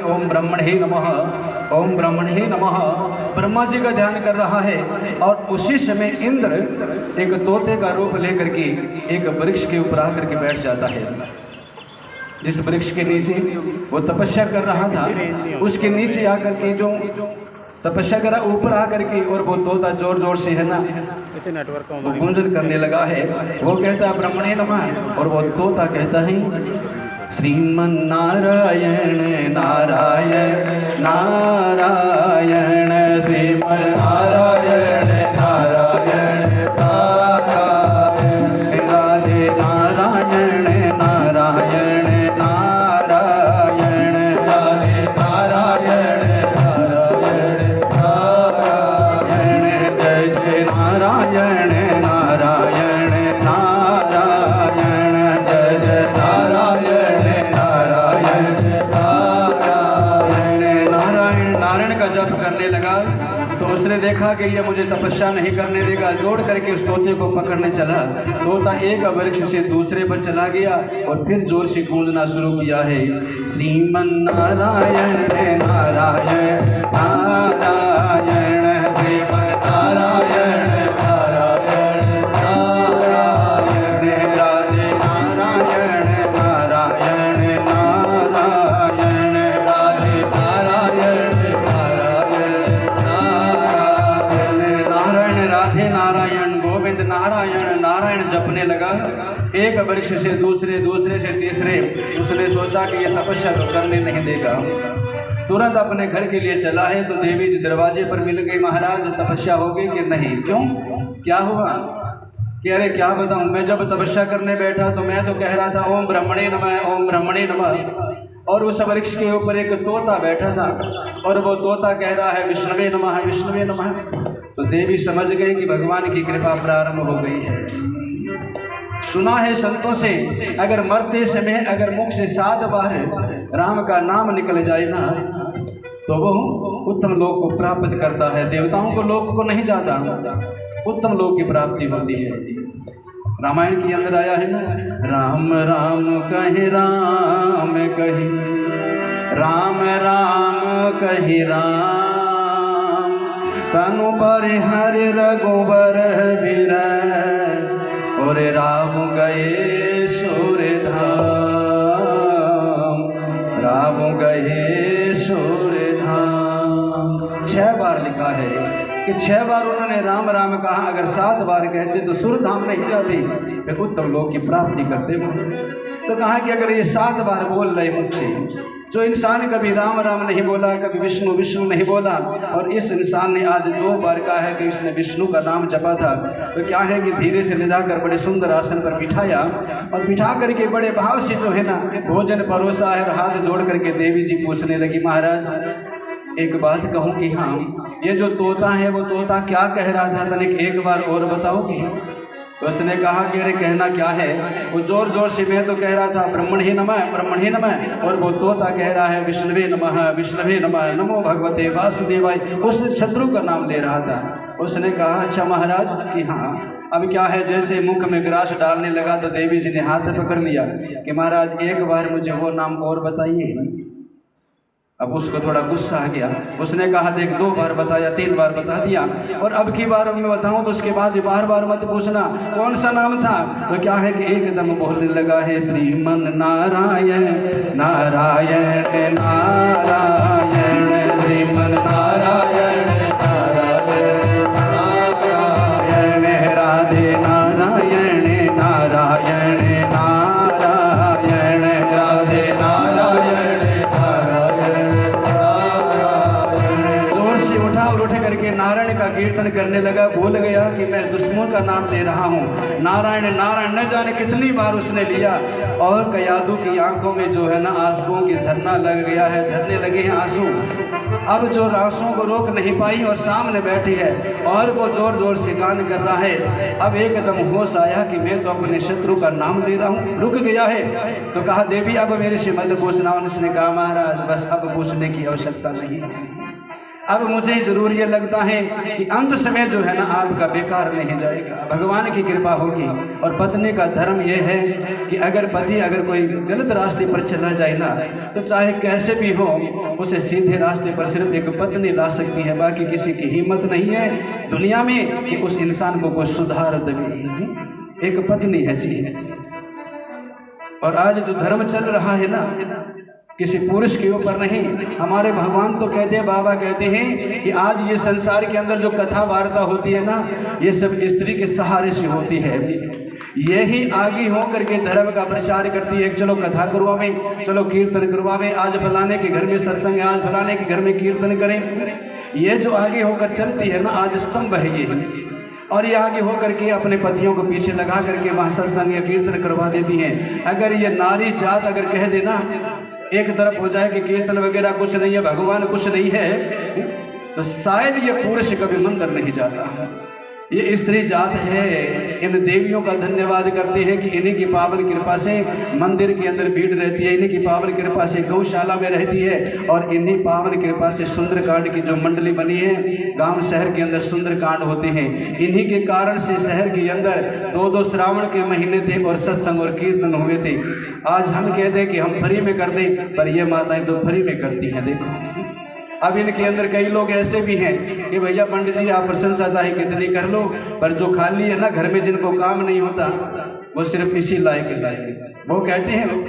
ओम ब्रह्मणे नमः, ओम ब्रह्मणे नमः। ब्रह्मा जी का ध्यान कर रहा है और उसी समय इंद्र एक तोते का रूप लेकर के एक वृक्ष के ऊपर आकर के बैठ जाता है। जिस वृक्ष के नीचे वो तपस्या कर रहा था उसके नीचे आकर के जो तपस्या करा ऊपर आकर के, और वो तोता जोर जोर से है ना वो गुंजन करने लगा है। वो कहता है ब्रह्मणे नमः, और वो तोता कहता है श्रीमन नारायण नारायण नारायण, श्रीमन नारायण नारायण नारायण, राधे नारायण नारायण नारायण, राधे नारायण नारायण नारायण, जय जय नारायण नारायण नारायण, जय जय नारायण नारायण का जप करने लगा। तो उसने देखा कि ये मुझे तपस्या नहीं करने देगा, दौड़ करके उस तोते को पकड़ने चला। तोता एक वृक्ष से दूसरे पर चला गया और फिर जोर से गूंजना शुरू किया है श्रीमन नारायण नारायण नारायण, श्रीमन नारायण नारायण नारायण, राधे नारायण नारायण नारायण, राधे नारायण नारायण, राधे नारायण गोविंद नारायण नारायण जपने लगा। एक वृक्ष से दूसरे, दूसरे से तीसरे। उसने सोचा कि यह तपस्या तो करने नहीं देगा, तुरंत अपने घर के लिए चला है। तो देवी जी दरवाजे पर मिल गई, महाराज तपस्या हो गई कि नहीं? क्यों, क्या हुआ? कि अरे क्या बताऊं, मैं जब तपस्या करने बैठा तो मैं तो कह रहा था ओम ब्रह्मणे नमः, ओम ब्रह्मणे नमः, और उस वृक्ष के ऊपर एक तोता बैठा था और वो तोता कह रहा है विष्णुवे नमः, विष्णुवे नमः। तो देवी समझ गई कि भगवान की कृपा प्रारंभ हो गई है। सुना है संतों से, अगर मरते समय अगर मुख से 7 बार राम का नाम निकल जाए ना तो वो उत्तम लोक को प्राप्त करता है। देवताओं को लोक को नहीं जाता, उत्तम लोक की प्राप्ति होती है। रामायण के अंदर आया है ना, राम राम कहे राम कहे, राम राम कहे राम, तनु पर हरि रघुबर बिरह, और राम गए सूर्य धाम, राम गए सूर्य धाम। 6 बार लिखा है कि 6 बार उन्होंने राम राम कहा। अगर 7 बार कहते तो सूर्य धाम नहीं जाते, फिर उत्तम लोक की प्राप्ति करते वो। तो कहा कि अगर ये 7 बार बोल रहे मुख से, जो इंसान कभी राम राम नहीं बोला, कभी विष्णु विष्णु नहीं बोला, और इस इंसान ने आज 2 बार कहा है कि इसने विष्णु का नाम जपा था, तो क्या है कि धीरे से ले जाकर बड़े सुंदर आसन पर बिठाया और बिठा करके बड़े भाव से जो है ना भोजन परोसा है। और हाथ जोड़ करके देवी जी पूछने लगी, महाराज एक बात कहूँ कि हाँ, ये जो तोता है वो तोता क्या कह रहा था, तनिक एक बार और बताओगी? तो उसने कहा कि अरे कहना क्या है? वो जोर जोर से मैं तो कह रहा था ब्रह्मणे नमः, ब्रह्मणे नमः, और वो तोता कह रहा है विष्णुवे नमः, विष्णुवे नमः, नमो भगवते वासुदेवाय। उस शत्रु का नाम ले रहा था। उसने कहा अच्छा महाराज कि हाँ, अब क्या है? जैसे मुख में ग्रास डालने लगा तो देवी जी ने हाथ पकड़ लिया कि महाराज एक बार मुझे वो नाम और बताइए। अब उसको थोड़ा गुस्सा आ गया। उसने कहा देख 2 बार बताया, 3 बार बता दिया, और अब की बार मैं बताऊं तो उसके बाद बार बार मत पूछना कौन सा नाम था। तो क्या है कि एकदम बोलने लगा है श्रीमन नारायण नारायण नारायण, श्रीमन नारायण नारायण नारायण, राधे नारायण नारायण नारायण, राधे नारायण। और उठ करके नारायण का कीर्तन करने लगा। भूल गया कि मैं दुश्मन का नाम ले रहा हूँ। नारायण नारायण न जाने कितनी बार उसने लिया, और कयादू की आंखों में जो है ना आंसुओं की झरना लग गया है, झरने लगे हैं आंसू। अब जो आंसुओं को रोक नहीं पाई और सामने बैठी है और वो जोर जोर से गान कर रहा है। अब एकदम होश आया कि मैं तो अपने शत्रु का नाम ले रहा हूँ, रुक गया है। तो कहा देवी अब मेरे से मत पूछना। उसने कहा महाराज बस अब पूछने की आवश्यकता नहीं है। अब मुझे जरूर ये लगता है कि अंत समय जो है ना आपका बेकार नहीं जाएगा, भगवान की कृपा होगी। और पत्नी का धर्म ये है कि अगर पति अगर कोई गलत रास्ते पर चला जाए ना, तो चाहे कैसे भी हो उसे सीधे रास्ते पर सिर्फ एक पत्नी ला सकती है। बाकी किसी की हिम्मत नहीं है दुनिया में कि उस इंसान को कोई सुधार दे। एक पत्नी है जी। और आज जो धर्म चल रहा है ना, किसी पुरुष के ऊपर नहीं। हमारे भगवान तो कहते हैं, बाबा कहते हैं कि आज ये संसार के अंदर जो कथा वार्ता होती है ना, ये सब स्त्री के सहारे से होती है। यही आगे हो करके धर्म का प्रचार करती है। चलो कथा करवावे, चलो कीर्तन करवावे, आज फलाने के घर में सत्संग है, आज फलाने के घर में कीर्तन करें। ये जो आगे होकर चलती है ना, आज स्तंभ है ये। और ये आगे होकर के अपने पतियों को पीछे लगा करके वहाँ सत्संग या कीर्तन करवा देती हैं। अगर ये नारी जात अगर कह देना एक तरफ हो जाए कि कीर्तन वगैरह कुछ नहीं है, भगवान कुछ नहीं है, तो शायद ये पुरुष कभी मंदिर नहीं जाता। ये स्त्री जात है। इन देवियों का धन्यवाद करते हैं कि इन्हीं की पावन कृपा से मंदिर के अंदर भीड़ रहती है, इन्हीं की पावन कृपा से गौशाला में रहती है, और इन्हीं पावन कृपा से सुंदरकांड की जो मंडली बनी है, गांव शहर के अंदर सुंदरकांड होते हैं। इन्हीं के कारण से शहर के अंदर 2-2 श्रावण के महीने थे और सत्संग और कीर्तन हुए थे। आज हम कहते हैं कि हम फ्री में कर दें, पर ये माताएं तो फ्री में करती हैं। देखो अब इनके अंदर कई लोग ऐसे भी हैं कि भैया पंडित जी आप प्रशंसा चाहे कितनी कर लो, पर जो खाली है ना घर में, जिनको काम नहीं होता, वो सिर्फ इसी लायक। वो कहते हैं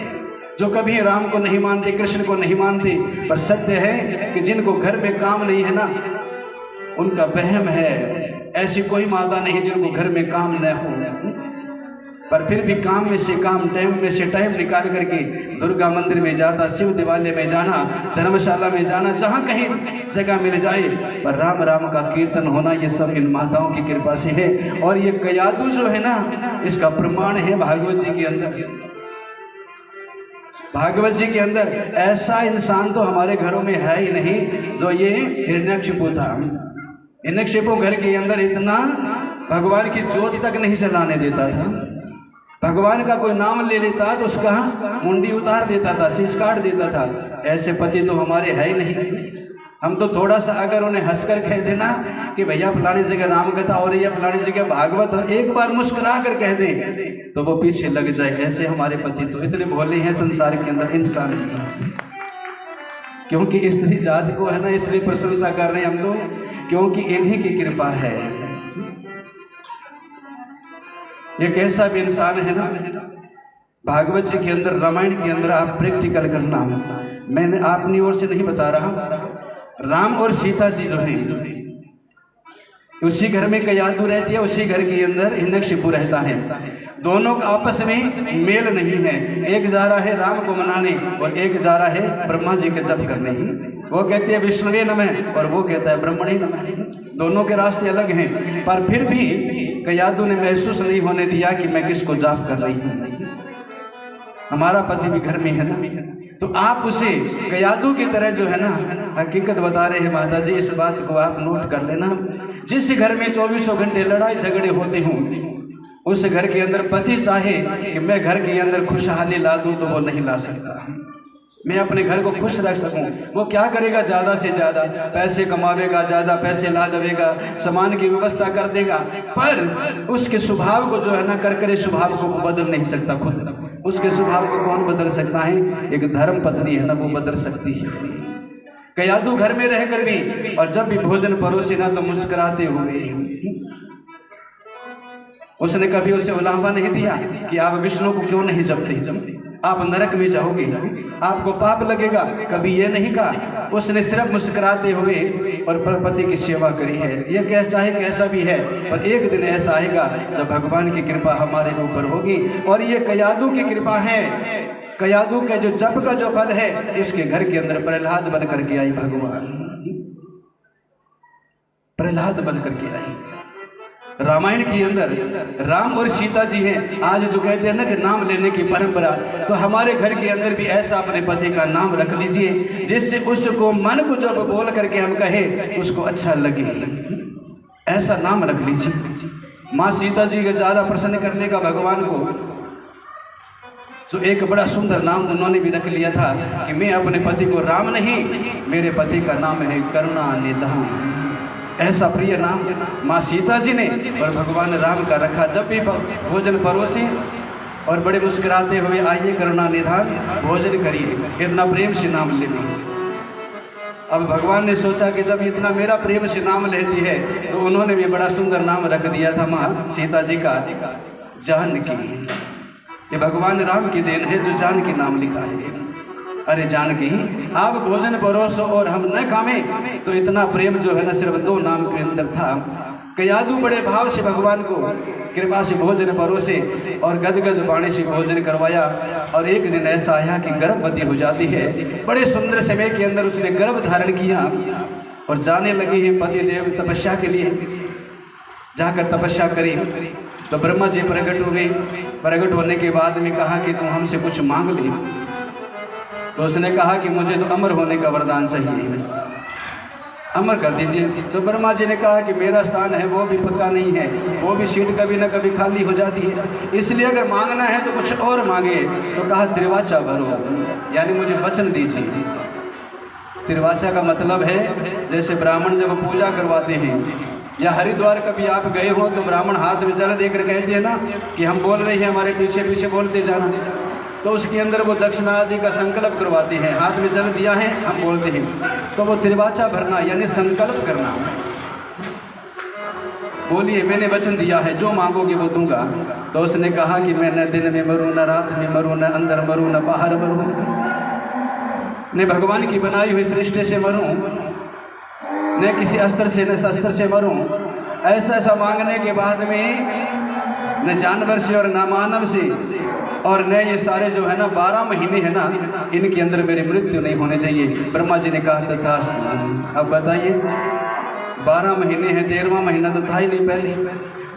जो कभी राम को नहीं मानते, कृष्ण को नहीं मानते, पर सत्य है कि जिनको घर में काम नहीं है ना, उनका वहम है। ऐसी कोई माता नहीं जिनको घर में काम न हो, पर फिर भी काम में से काम, टाइम में से टाइम निकाल करके दुर्गा मंदिर में जाता, शिव दिवालय में जाना, धर्मशाला में जाना, जहाँ कहीं जगह मिल जाए, पर राम राम का कीर्तन होना, ये सब इन माताओं की कृपा से है। और ये कयादू जो है ना, इसका प्रमाण है भागवत जी के अंदर। भागवत जी के अंदर ऐसा इंसान तो हमारे घरों में है ही नहीं जो ये हिरण्यकशिपु था। हिरण्यकशिपु घर के अंदर इतना भगवान की ज्योति तक नहीं जलाने देता था। भगवान का कोई नाम ले लेता तो उसका मुंडी उतार देता था, शीश काट देता था। ऐसे पति तो हमारे है ही नहीं। हम तो थोड़ा सा अगर उन्हें हंसकर कह देना कि भैया फलानी जगह राम कथा हो रही है, फलानी जगह भागवत, एक बार मुस्कुरा कर कह दें तो वो पीछे लग जाए। ऐसे हमारे पति तो इतने भोले हैं संसार के अंदर इंसान की। क्योंकि स्त्री जाति को है ना, इसलिए प्रशंसा कर रहे हैं हम तो, क्योंकि इन्हीं की कृपा है। ये कैसा भी इंसान है ना, भागवत जी के अंदर, रामायण के अंदर आप प्रैक्टिकल करना, मैंने अपनी ओर से नहीं बता रहा। राम और सीता जी जो हैं, उसी घर में कयादू रहती है, उसी घर के अंदर हिरण्यकशिपु रहता है। दोनों का आपस में मेल नहीं है। एक जा रहा है राम को मनाने और एक जा रहा है ब्रह्मा जी के जप करने। वो कहती है विष्णुवे नमः और वो कहता है ब्रह्मणे नमः। दोनों के रास्ते अलग हैं, पर फिर भी कयादू ने महसूस नहीं होने दिया कि मैं किसको जाप कर रही हूँ। हमारा पति भी घर में है ना, तो आप उसे कयादू की तरह जो है ना हकीकत बता रहे हैं। माता जी इस बात को आप नोट कर लेना। जिस घर में 24 घंटे लड़ाई झगड़े होते हों, उस घर के अंदर पति चाहे कि मैं घर के अंदर खुशहाली ला दूं तो वो नहीं ला सकता। मैं अपने घर को खुश रख सकूं, वो क्या करेगा, ज़्यादा से ज़्यादा पैसे कमावेगा, ज़्यादा पैसे ला देगा, सामान की व्यवस्था कर देगा, पर उसके स्वभाव को जो है ना, करकरे स्वभाव को बदल नहीं सकता खुद। उसके स्वभाव को कौन बदल सकता है? एक धर्म पत्नी है ना, वो बदल सकती है। कयादू घर में रहकर भी, और जब भी भोजन परोसे ना तो मुस्कुराते हुए। उसने कभी उसे उलांबा नहीं दिया कि आप विष्णु को क्यों नहीं जपते, आप नरक में जाओगे, आपको पाप लगेगा, कभी ये नहीं कहा। उसने सिर्फ मुस्कुराते हुए और पति की सेवा करी है। ये क्या चाहे कैसा भी है, पर एक दिन ऐसा आएगा जब भगवान की कृपा हमारे ऊपर होगी। और ये कयादू की कृपा है। कयादू के जो जप का जो फल है, इसके घर के अंदर प्रहलाद बन करके आई भगवान, प्रहलाद बन करके आई। रामायण के अंदर राम और सीता जी हैं। आज जो कहते हैं ना कि नाम लेने की परंपरा, तो हमारे घर के अंदर भी ऐसा अपने पति का नाम रख लीजिए जिससे उसको मन को जब बोल करके हम कहे उसको अच्छा लगे। ऐसा नाम रख लीजिए। माँ सीता जी को ज़्यादा प्रसन्न करने का भगवान को तो एक बड़ा सुंदर नाम उन्होंने भी रख लिया था कि मैं अपने पति को राम नहीं, मेरे पति का नाम है करुणानिधान। ऐसा प्रिय नाम माँ सीता जी ने और भगवान राम का रखा। जब भी भोजन परोसे और बड़े मुस्कुराते हुए आइए करुणानिधान भोजन करिए, इतना प्रेम से नाम लेने। अब भगवान ने सोचा कि जब इतना मेरा प्रेम से नाम लेती है तो उन्होंने भी बड़ा सुंदर नाम रख दिया था माँ सीता जी का, जानकी। ये भगवान राम की देन है जो जानकी नाम लिखा है। अरे जानकी आप भोजन परोसो और हम न खामें, तो इतना प्रेम जो है ना सिर्फ 2 नाम के अंदर था। कयादू बड़े भाव से भगवान को कृपा से भोजन परोसे और गदगद वाणी से भोजन करवाया। और एक दिन ऐसा आया कि गर्भवती हो जाती है। बड़े सुंदर समय के अंदर उसने गर्भ धारण किया और जाने लगी है पति देव तपस्या के लिए। जाकर तपस्या करी तो ब्रह्मा जी प्रकट हो गई। प्रकट होने के बाद में कहा कि तुम हमसे कुछ मांग ले। तो उसने कहा कि मुझे तो अमर होने का वरदान चाहिए, अमर कर दीजिए। तो ब्रह्मा जी ने कहा कि मेरा स्थान है वो भी पक्का नहीं है, वो भी सीट कभी ना कभी खाली हो जाती है, इसलिए अगर मांगना है तो कुछ और मांगे। तो कहा त्रिवाचा भरो, यानी मुझे वचन दीजिए। त्रिवाचा का मतलब है जैसे ब्राह्मण जब पूजा करवाते हैं या हरिद्वार कभी आप गए हो तो ब्राह्मण हाथ में जल देकर कहते हैं ना कि हम बोल रहे हैं, हमारे पीछे पीछे बोलते जाना। तो उसके अंदर वो दक्षिणा आदि का संकल्प करवाते हैं, हाथ में जल दिया है हम बोलते हैं, तो वो त्रिवाचा भरना यानी संकल्प करना। बोलिए मैंने वचन दिया है जो मांगोगे वो दूंगा। तो उसने कहा कि मैं न दिन में मरूं, न रात में मरूं, न अंदर मरूं, न बाहर मरूं, न भगवान की बनाई हुई सृष्टि से मरूं, न किसी अस्त्र से न शस्त्र से मरूं। ऐसा ऐसा मांगने के बाद में न जानवर से और न मानव से और न ये सारे जो है ना 12 महीने है ना, इनके अंदर मेरी मृत्यु नहीं होने चाहिए। ब्रह्मा जी ने कहा तथास्तु। अब बताइए 12 महीने हैं, 13वां महीना तो था ही नहीं पहले,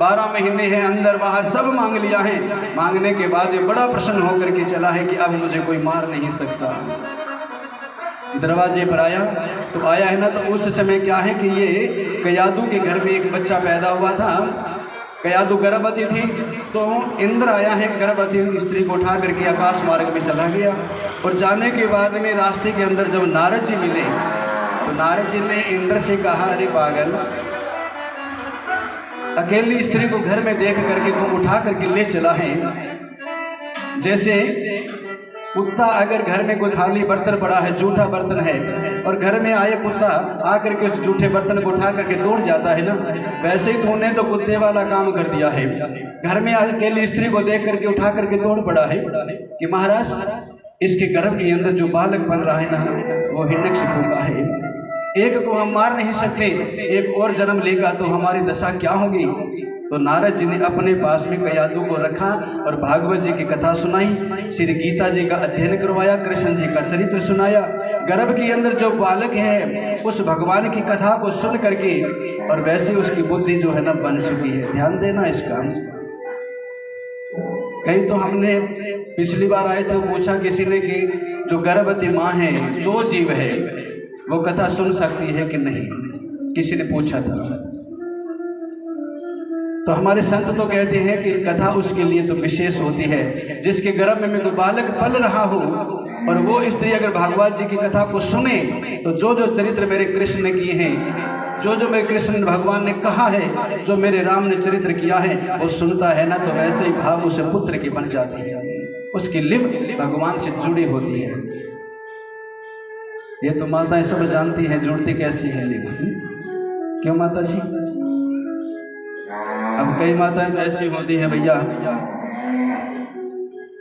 12 महीने हैं, अंदर बाहर सब मांग लिया है। मांगने के बाद ये बड़ा प्रसन्न होकर के चला है कि अब मुझे कोई मार नहीं सकता। दरवाजे पर आया तो आया है ना, तो उस समय क्या है कि ये कयादू के घर में एक बच्चा पैदा हुआ था। कयादू गर्भवती थी तो इंद्र आया है, गर्भवती स्त्री को उठा करके आकाश मार्ग में चला गया। और जाने के बाद में रास्ते के अंदर जब नारद जी मिले तो नारद जी ने इंद्र से कहा, अरे पागल, अकेली स्त्री को घर में देख करके तुम उठा करके ले चला है। जैसे कुत्ता अगर घर में कोई खाली बर्तन पड़ा है, जूठा बर्तन है, और घर में आए कुत्ता आकर के उस जूठे बर्तन को उठा करके दौड़ जाता है ना, वैसे ही तूने तो कुत्ते वाला काम कर दिया है। घर में अकेली स्त्री को देख करके उठा करके दौड़ पड़ा है कि महाराज इसके गर्भ के अंदर जो बालक बन रहा है ना वो हिरण्यकशिपु का है। एक को हम मार नहीं सकते, एक और जन्म लेगा तो हमारी दशा क्या होगी। तो नारद जी ने अपने पास में कयादू को रखा और भागवत जी की कथा सुनाई, श्री गीता जी का अध्ययन करवाया, कृष्ण जी का चरित्र सुनाया। गर्भ के अंदर जो बालक है उस भगवान की कथा को सुन करके और वैसे उसकी बुद्धि जो है ना बन चुकी है। ध्यान देना इसका। कहीं तो हमने पिछली बार आए थे पूछा किसी ने कि जो गर्भवती माँ है 2 जीव है वो कथा सुन सकती है कि नहीं, किसी ने पूछा था। तो हमारे संत तो कहते हैं कि कथा उसके लिए तो विशेष होती है जिसके गर्भ में कोई बालक पल रहा हो और वो स्त्री अगर भागवत जी की कथा को सुने तो जो जो चरित्र मेरे कृष्ण ने किए हैं, जो जो मेरे कृष्ण भगवान ने कहा है, जो मेरे राम ने चरित्र किया है, वो सुनता है ना तो वैसे ही भाव उसे पुत्र की बन जाती है, उसकी लिव भगवान से जुड़ी होती है। ये तो माताएं सब जानती हैं जुड़ती कैसी है लिव। क्यों माता जी? अब कई माताएं तो ऐसी होती हैं भैया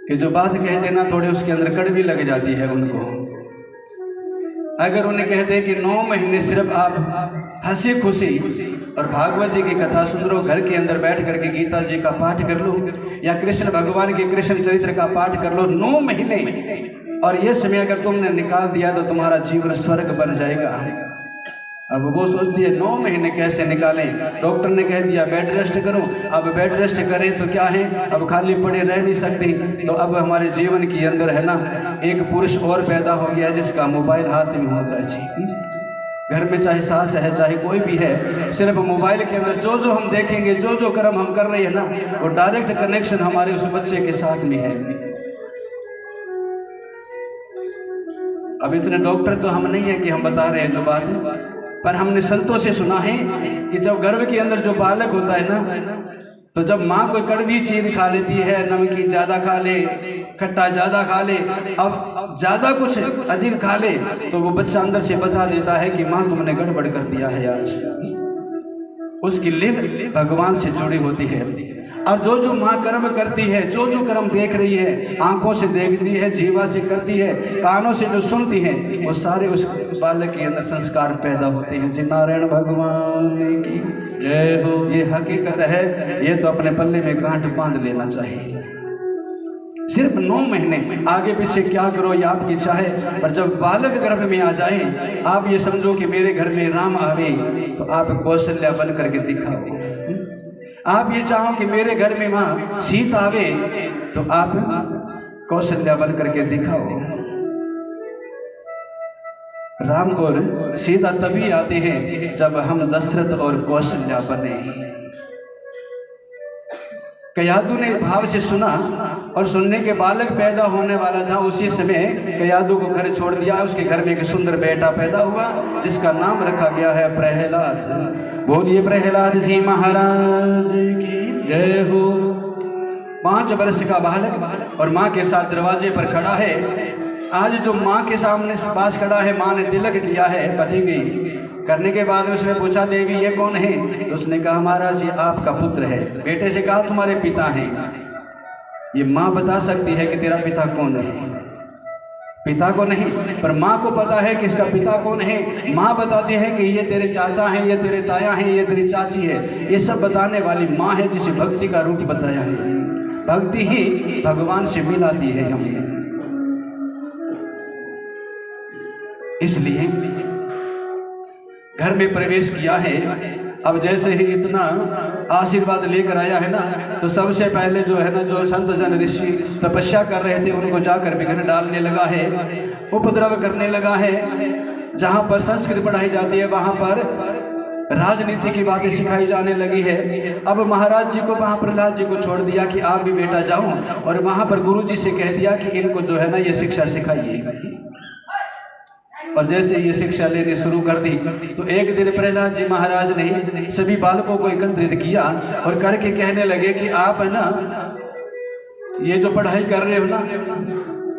कि जो बात कह देना थोड़ी उसके अंदर कड़वी लग जाती है उनको। अगर उन्हें कहते कि 9 महीने सिर्फ आप हंसी खुशी और भागवत जी की कथा सुन लो, घर के अंदर बैठ करके गीता जी का पाठ कर लो या कृष्ण भगवान के कृष्ण चरित्र का पाठ कर लो 9 महीने, और ये समय अगर तुमने निकाल दिया तो तुम्हारा जीवन स्वर्ग बन जाएगा। अब वो सोचती है 9 महीने कैसे निकालें, डॉक्टर ने कह दिया बेड रेस्ट करो, अब बेड रेस्ट करें तो क्या है, अब खाली पड़े रह नहीं सकती। तो अब हमारे जीवन के अंदर है ना एक पुरुष और पैदा हो गया जिसका मोबाइल हाथ में होता है जी। घर में चाहे सास है चाहे कोई भी है, सिर्फ मोबाइल के अंदर जो जो हम देखेंगे, जो जो कर्म हम कर रहे हैं ना, वो डायरेक्ट कनेक्शन हमारे उस बच्चे के साथ में है। अब इतने डॉक्टर तो हम नहीं है कि हम बता रहे हैं जो बात है, पर हमने संतों से सुना है कि जब गर्भ के अंदर जो बालक होता है ना, तो जब माँ कोई कड़वी चीज खा लेती है, नमकीन ज़्यादा खा ले, खट्टा ज़्यादा खा ले, अब ज़्यादा कुछ अधिक खा ले, तो वो बच्चा अंदर से बता देता है कि माँ तुमने गड़बड़ कर दिया है आज। उसकी लिव भगवान से जुड़ी होती है। और जो जो माँ कर्म करती है, जो जो कर्म देख रही है, आंखों से देखती है, जीवा से करती है, कानों से जो सुनती है, वो सारे उस बालक के अंदर संस्कार पैदा होते हैं। जी नारायण भगवान की जय हो। ये हकीकत है, ये तो अपने पल्ले में गांठ बांध लेना चाहिए। सिर्फ 9 महीने आगे पीछे क्या करो ये आपकी चाहे, पर जब बालक गर्भ में आ जाए, आप ये समझो कि मेरे घर में राम आवे, तो आप कौशल्या बन करके दिखाओ। आप ये चाहो कि मेरे घर में माँ सीता आवे, तो आप कौशल्या बन करके दिखाओ। राम और सीता तभी आते हैं जब हम दशरथ और कौशल्या बने। कयादू ने भाव से सुना और सुनने के बालक पैदा होने वाला था। उसी समय कयादू को घर छोड़ दिया। उसके घर में एक सुंदर बेटा पैदा हुआ जिसका नाम रखा गया है प्रहलाद। बोलिए प्रहलाद जी महाराज की जय हो। 5 वर्ष का बालक और माँ के साथ दरवाजे पर खड़ा है। आज जो माँ के सामने पास खड़ा है, माँ ने तिलक किया है पति की। करने के बाद उसने पूछा देवी ये कौन है? तो उसने कहा महाराज ये आपका पुत्र है। बेटे से कहा तुम्हारे पिता हैं। ये माँ बता सकती है कि तेरा पिता कौन है, पिता को नहीं, पर माँ को पता है कि इसका पिता कौन है। माँ बताती है कि ये तेरे चाचा हैं, ये तेरे ताया हैं, ये तेरी चाची है। ये सब बताने वाली माँ है जिसे भक्ति का रूप बताया है। भक्ति ही भगवान से मिलाती है हमें। इसलिए घर में प्रवेश किया है। अब जैसे ही इतना आशीर्वाद लेकर आया है ना, तो सबसे पहले जो है ना, जो संत जन ऋषि तपस्या कर रहे थे उनको जाकर विघ्न डालने लगा है, उपद्रव करने लगा है। जहाँ पर संस्कृत पढ़ाई जाती है वहाँ पर राजनीति की बातें सिखाई जाने लगी है। अब महाराज जी को, वहाँ प्रहलाद जी को छोड़ दिया कि आप भी बेटा जाओ, और वहाँ पर गुरु जी से कह दिया कि इनको जो है ना ये शिक्षा सिखाइए। और जैसे ये शिक्षा लेनी शुरू कर दी, तो एक दिन प्रहलाद जी महाराज ने सभी बालकों को एकत्रित किया और करके कहने लगे कि आप है ना ये जो पढ़ाई कर रहे हो ना,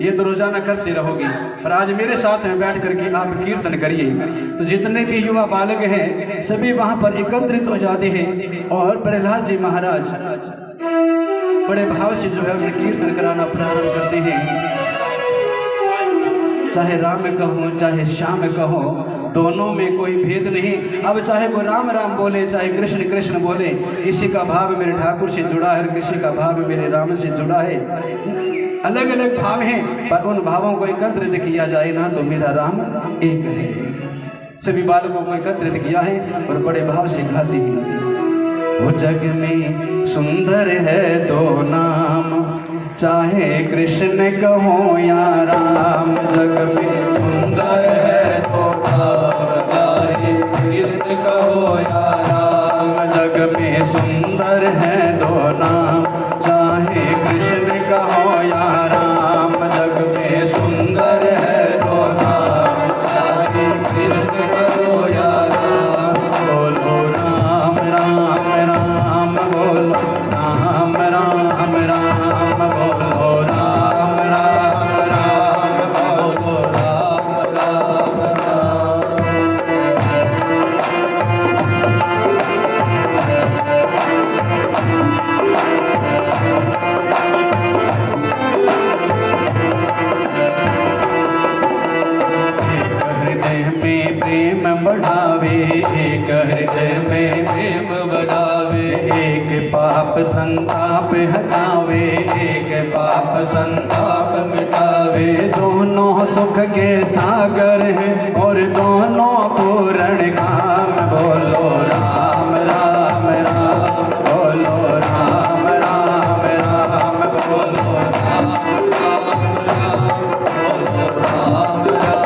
ये तो रोजाना करते रहोगे, पर आज मेरे साथ में बैठ करके आप कीर्तन करिए। तो जितने भी युवा बालक हैं सभी वहां पर एकत्रित हो जाते हैं और प्रहलाद जी महाराज बड़े भाव से जो है उन्हें कीर्तन कराना प्रारंभ करते हैं। चाहे राम कहो चाहे श्याम कहो, दोनों में कोई भेद नहीं। अब चाहे कोई राम राम बोले चाहे कृष्ण कृष्ण बोले, किसी का भाव मेरे ठाकुर से जुड़ा है, किसी का भाव मेरे राम से जुड़ा है। अलग अलग भाव हैं, पर उन भावों को एकत्रित किया जाए ना तो मेरा राम एक है। सभी बालकों को एकत्रित किया है और बड़े भाव से गाते हैं। वो जग में सुंदर है दो नाम, चाहे कृष्ण कहो या राम। जग में सुंदर है दो नाम, चाहे कृष्ण कहो या राम। जग में सुंदर है दो नाम, चाहे कृष्ण कहो या राम। जग में सुंदर है दो नाम, चाहे कृष्ण कहो या राम। बोलो राम राम राम, बोलो राम राम राम, बोलो राम राम राम, बोलो राम राम राम। हृदय में प्रेम बढ़ावे, एक हृदय में प्रेम बढ़ावे। एक पाप संताप हटावे, एक पाप संताप मिटावे। दोनों सुख के सागर हैं और दोनों पूर्ण काम। बोलो राम राम राम, बोलो राम राम राम, बोलो राम राम राम, बोलो राम राम राम।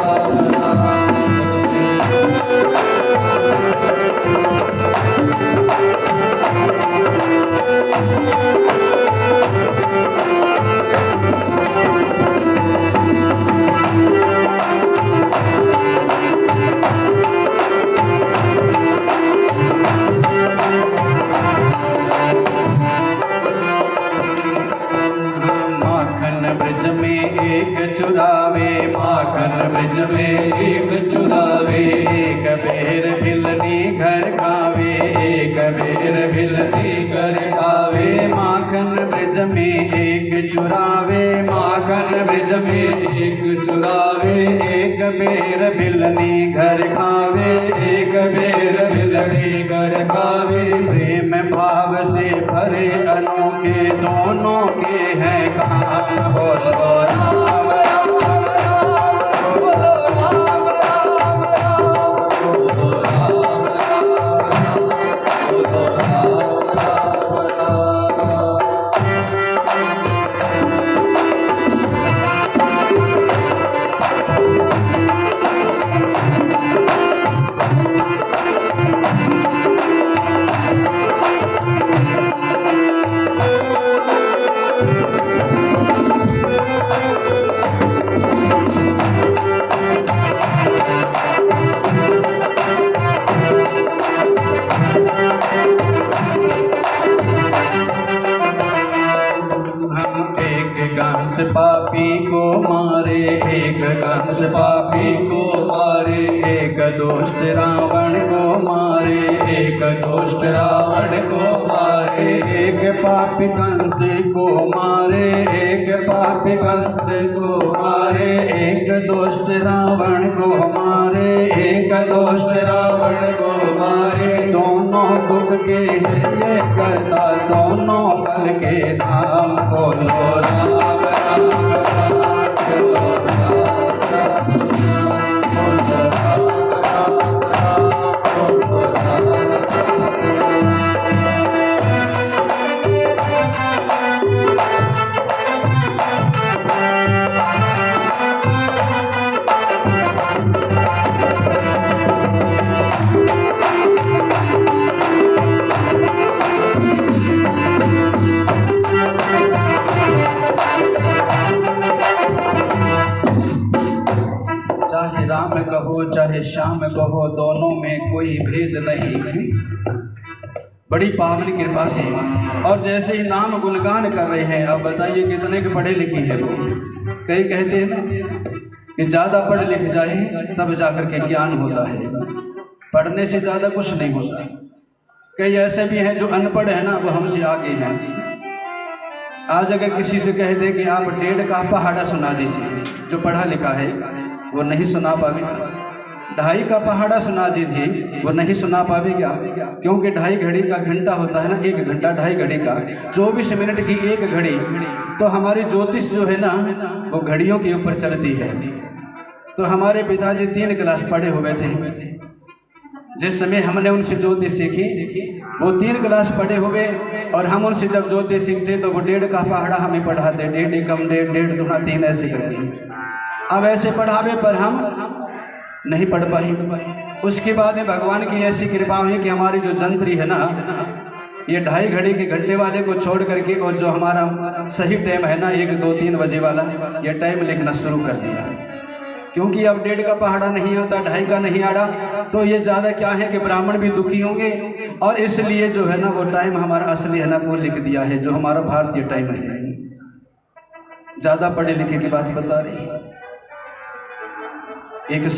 खावे एक चुरावे, एक बेर भिलनी घर खावे, एक बेर भिलनी घर खावे, माखन ब्रज में एक चुरावे, माखन ब्रज में एक चुरावे, एक बेर भिलनी घर खावे, एक बेर भिलनी घर खावे। प्रेम भाव से भरे अनोखे दोनों के हैं काम। हो राम राम राम राम, बोलो राम राम राम, बोलो राम राम राम, बोलो राम राम राम। एक कंस पापी को मारे, एक कंस पापी को मारे, एक दुष्ट रावण को मारे, एक दुष्ट रावण को मारे, एक पापी कंस को मारे, एक पापी कंस को मारे, एक दुष्ट रावण को मारे, एक दुष्ट रावण को मारे। दोनों दुख के ये करता, दोनों बल के धाम। बोलो राम राम राम, बोलो राम राम राम, बोलो राम राम राम, बोलो राम राम चाहे राम कहो चाहे श्याम कहो, दोनों में कोई भेद नहीं। बड़ी पावन कृपा से। और जैसे ही नाम गुणगान कर रहे हैं, अब बताइए कितने के पढ़े लिखे हैं वो। कई कहते हैं ना कि ज़्यादा पढ़ लिख जाए तब जाकर के ज्ञान होता है, पढ़ने से ज़्यादा कुछ नहीं होता। कई ऐसे भी हैं जो अनपढ़ है ना, वो हमसे आगे हैं। आज अगर किसी से कह दें कि आप 1.5 का पहाड़ा सुना दीजिए, जो पढ़ा लिखा है वो नहीं सुना पावेगा। 2.5 का पहाड़ा सुना दीजिए, वो नहीं सुना पावेगा, क्योंकि 2.5 घड़ी का घंटा होता है ना, 1 घंटा 2.5 घड़ी का 24 मिनट की 1 घड़ी। तो हमारी ज्योतिष जो है ना, वो घड़ियों के ऊपर चलती है। तो हमारे पिताजी 3 क्लास पढ़े हुए थे जिस समय हमने उनसे ज्योतिष सीखी। वो 3 क्लास पढ़े हुए और हम उनसे जब ज्योतिष सीखते तो वो 1.5 का पहाड़ा हमें पढ़ाते, 1.5 एकम 1.5, 1.5 दूना 3 ऐसे करके। अब ऐसे पढ़ावे पर हम नहीं पढ़ पाए। उसके बाद में भगवान की ऐसी कृपा हुई कि हमारी जो जंत्री है ना, ये 2.5 घड़ी के घंटे वाले को छोड़ करके और जो हमारा सही टाइम है ना 1, 2, 3 बजे वाला, ये टाइम लिखना शुरू कर दिया। क्योंकि अब 1.5 का पहाड़ा नहीं आता, 2.5 का नहीं आड़ा, तो ये ज़्यादा क्या है कि ब्राह्मण भी दुखी होंगे। और इसलिए जो है ना वो टाइम हमारा असली है ना वो लिख दिया है, जो हमारा भारतीय टाइम है। ज़्यादा पढ़े लिखे की बात बता रही है। एक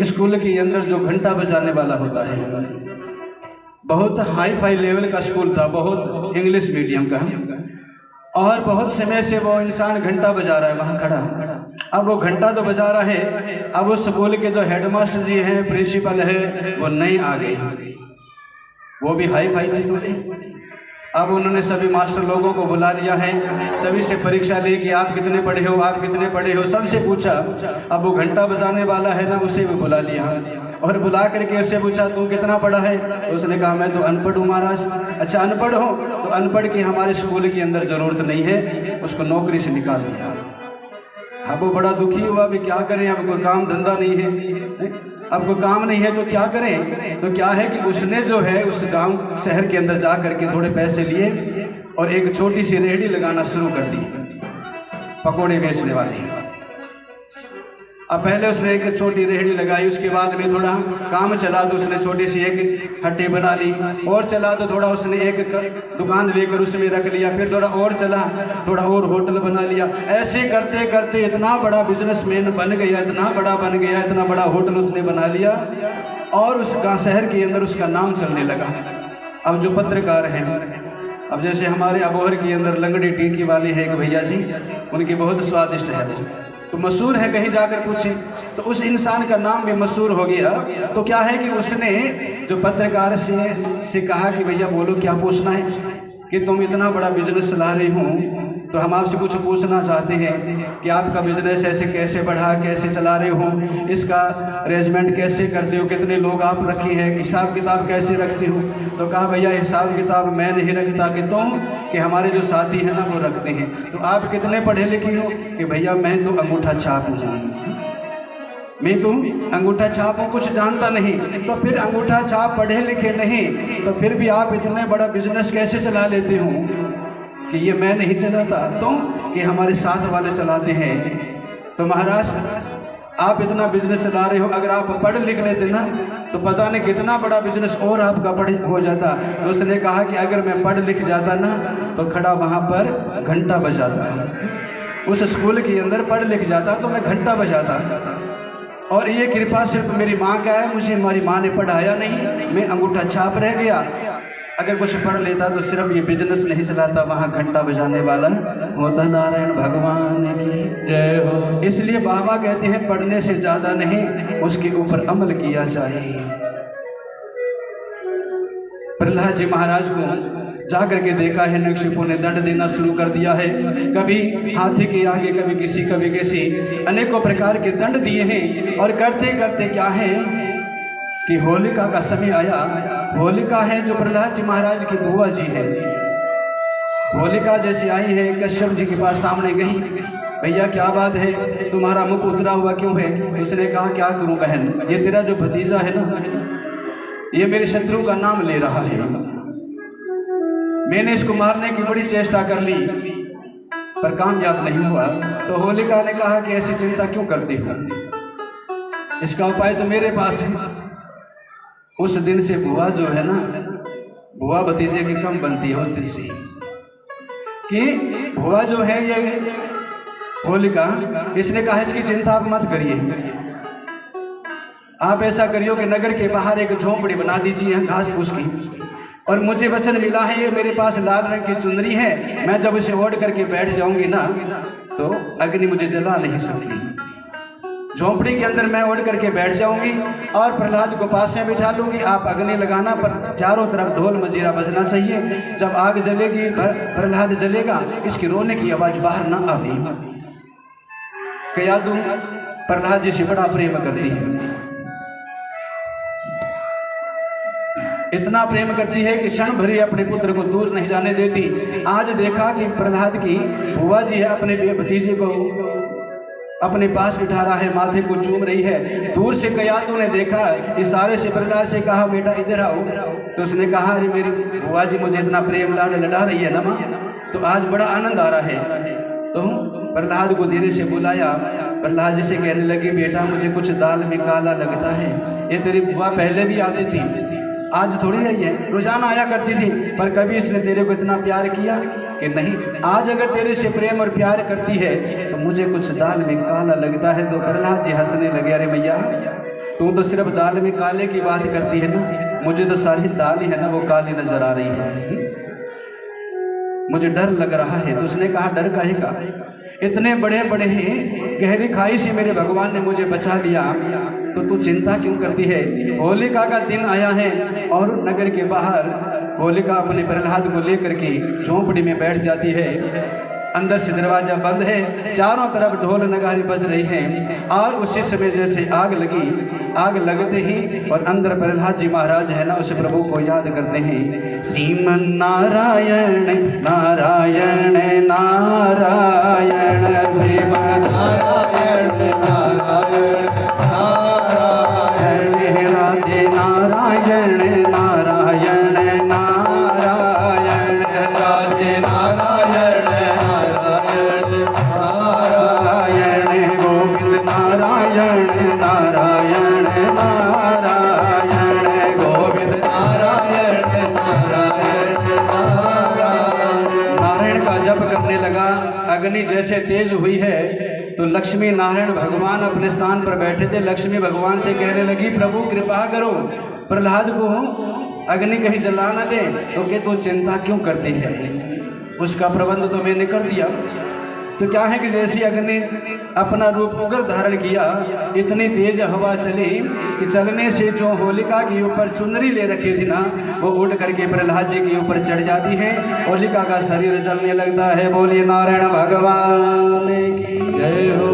स्कूल के अंदर जो घंटा बजाने वाला होता है, बहुत हाई फाई लेवल का स्कूल था, बहुत इंग्लिश मीडियम का, और बहुत समय से वो इंसान घंटा बजा रहा है वहाँ खड़ा। अब वो घंटा तो बजा रहा है, अब वो स्कूल के जो हेडमास्टर जी हैं, प्रिंसिपल है, वो नहीं आ गए। वो भी हाई फाई थी थोड़ी। अब उन्होंने सभी मास्टर लोगों को बुला लिया है, सभी से परीक्षा ली कि आप कितने पढ़े हो, आप कितने पढ़े हो, सबसे पूछा। अब वो घंटा बजाने वाला है ना, उसे भी बुला लिया और बुला करके उससे पूछा तू कितना पढ़ा है। तो उसने कहा मैं तो अनपढ़ हूँ महाराज। अच्छा अनपढ़ हो, तो अनपढ़ की हमारे स्कूल के अंदर ज़रूरत नहीं है, उसको नौकरी से निकाल दिया। अब वो बड़ा दुखी हुआ, भी क्या करें, अब कोई काम धंधा नहीं है, अब कोई काम नहीं है तो क्या करें। तो क्या है कि उसने जो है उस गांव शहर के अंदर जा करके थोड़े पैसे लिए और एक छोटी सी रेहड़ी लगाना शुरू कर दी, पकोड़े बेचने वाली। अब पहले उसने एक छोटी रेहड़ी लगाई, उसके बाद में थोड़ा काम चला तो उसने छोटी सी एक हट्टी बना ली, और चला तो थोड़ा उसने एक दुकान लेकर उसमें रख लिया, फिर थोड़ा और चला, थोड़ा और होटल बना लिया। ऐसे करते करते इतना बड़ा बिजनेसमैन बन गया, इतना बड़ा बन गया, इतना बड़ा होटल उसने बना लिया, और उसका शहर के अंदर उसका नाम चलने लगा। अब जो पत्रकार हैं, अब जैसे हमारे अबोहर के अंदर लंगड़ी टीकी वाले हैं एक भैया जी, उनकी बहुत स्वादिष्ट है, तो मशहूर है, कहीं जाकर पूछें तो उस इंसान का नाम भी मशहूर हो गया। तो क्या है कि उसने जो पत्रकार से कहा कि भैया बोलो क्या पूछना है, कि तुम इतना बड़ा बिजनेस चला रही हूँ, तो हम आपसे कुछ पूछना चाहते हैं कि आपका बिजनेस ऐसे कैसे बढ़ा, कैसे चला रहे हो, इसका अरेंजमेंट कैसे करते हो, कितने लोग आप रखे हैं, हिसाब किताब कैसे रखते हो। तो कहा भैया हिसाब किताब मैं नहीं रखता, कि तुम कि हमारे जो साथी हैं ना वो रखते हैं। तो आप कितने पढ़े लिखे हो, कि भैया मैं तो अंगूठा छाप हूँ, मैं तो अंगूठा छाप हूँ, कुछ जानता नहीं। तो फिर अंगूठा छाप पढ़े लिखे नहीं, तो फिर भी आप इतने बड़ा बिजनेस कैसे चला लेते हो, कि ये मैं नहीं चलाता, तो कि हमारे साथ वाले चलाते हैं। तो महाराज आप इतना बिजनेस चला रहे हो, अगर आप पढ़ लिख लेते ना तो पता नहीं कितना बड़ा बिजनेस और आपका हो जाता। तो उसने कहा कि अगर मैं पढ़ लिख जाता ना तो खड़ा वहाँ पर घंटा बजाता, उस स्कूल के अंदर पढ़ लिख जाता तो मैं घंटा बजाता। और ये कृपा सिर्फ मेरी माँ का है, मुझे हमारी माँ ने पढ़ाया नहीं, मैं अंगूठा छाप रह गया। अगर कुछ पढ़ लेता तो सिर्फ ये बिजनेस नहीं चलाता, वहाँ घंटा बजाने वाला होता। नारायण भगवान की जय हो। इसलिए बाबा कहते हैं पढ़ने से ज़्यादा नहीं, उसके ऊपर अमल किया चाहिए। प्रहलाद जी महाराज को जाकर के देखा है, नक्षिपों ने दंड देना शुरू कर दिया है, कभी हाथी के आगे, कभी किसी, अनेकों प्रकार के दंड दिए हैं। और करते करते क्या है कि होलिका का समय आया। होलिका है जो प्रहलाद जी महाराज की बुआ जी है। होलिका जैसे आई है, कश्यप जी के पास सामने गई, भैया क्या बात है, तुम्हारा मुख उतरा हुआ क्यों है। उसने कहा क्या करूं बहन, ये तेरा जो भतीजा है ना, ये मेरे शत्रु का नाम ले रहा है, मैंने इसको मारने की बड़ी चेष्टा कर ली पर कामयाब नहीं हुआ। तो होलिका ने कहा कि ऐसी चिंता क्यों करती हो, इसका उपाय तो मेरे पास है। उस दिन से बुआ जो है ना, बुआ भतीजे की कम बनती है उस दिन से, कि बुआ जो है ये होलिका, इसने कहा इसकी चिंता आप मत करिए, आप ऐसा करियो कि नगर के बाहर एक झोंपड़ी बना दीजिए घास फूस की, और मुझे वचन मिला है ये मेरे पास लाल रंग की चुनरी है, मैं जब इसे ओढ़ करके बैठ जाऊंगी ना तो अग्नि मुझे जला नहीं सकती। झोंपड़ी के अंदर मैं ओढ़ करके बैठ जाऊंगी और प्रहलाद को पास में बिठा लूंगी, आप अग्नि लगाना, पर चारों तरफ ढोल मजीरा बजना चाहिए। जब आग जलेगी, प्रहलाद जलेगा, इसकी रोने की आवाज बाहर ना आवे। कयादू प्रहलाद जी से बड़ा प्रेम करती है, इतना प्रेम करती है कि क्षण भरी अपने पुत्र को दूर नहीं जाने देती। आज देखा कि प्रहलाद की बुआ जी है, अपने भतीजे को अपने पास बिठा रहा है, माथे को चूम रही है। दूर से कयादू ने देखा, इशारे से प्रहलाद से कहा बेटा इधर आओ। तो उसने कहा अरे मेरी बुआ जी मुझे इतना प्रेम लाड लड़ा रही है ना माँ, तो आज बड़ा आनंद आ रहा है। तो प्रहलाद को धीरे से बुलाया। प्रहलाद जी से कहने लगी बेटा मुझे कुछ दाल में काला लगता है, ये तेरी बुआ पहले भी आती थी, आज थोड़ी आई है, रोजाना आया करती थी, पर कभी इसने तेरे को इतना प्यार किया कि नहीं। आज अगर तेरे से प्रेम और प्यार करती है तो मुझे कुछ दाल में काला लगता है। तो प्रहलाद जी हंसने लगे, अरे भैया तू तो सिर्फ दाल में काले की बात करती है ना, मुझे तो सारी दाल ही है ना वो काली नजर आ रही है, मुझे डर लग रहा है। तो उसने कहा डर काहे का, इतने बड़े बड़े हैं, गहरी खाई से मेरे भगवान ने मुझे बचा लिया, तो तू चिंता क्यों करती है। होलिका का दिन आया है और नगर के बाहर होलिका अपने प्रहलाद को लेकर के झोंपड़ी में बैठ जाती है। अंदर से दरवाजा बंद है, चारों तरफ ढोल नगारी बज रही हैं, और उसी समय जैसे आग लगी, आग लगते ही और अंदर प्रहलाद जी महाराज है ना उस प्रभु को याद करते हैं, श्रीमन नारायण नारायण नारायण, श्रीमन नारायण नारायण नारायण, राधे नारायण नारायण नारायण, राधे नारायण नारायण नारायण, गोविंद नारायण नारायण नारायण नारायण गोविंद नारायण नारायण नारायण। नारायण का जप करने लगा। अग्नि जैसे तेज हुई है तो लक्ष्मी नारायण भगवान अपने स्थान पर बैठे थे। लक्ष्मी भगवान से कहने लगी, प्रभु कृपा करो, प्रहलाद को अग्नि कहीं जला न दे। तो कि तू चिंता क्यों करती है, उसका प्रबंध तो मैंने कर दिया। तो क्या है कि जैसी अग्नि अपना रूप उग्र धारण किया, इतनी तेज हवा चली कि चलने से जो होलिका के ऊपर चुनरी ले रखी थी ना, वो उड़ करके प्रहलाद जी के ऊपर चढ़ जाती है। होलिका का शरीर जलने लगता है। बोलिए नारायण भगवान की जय हो।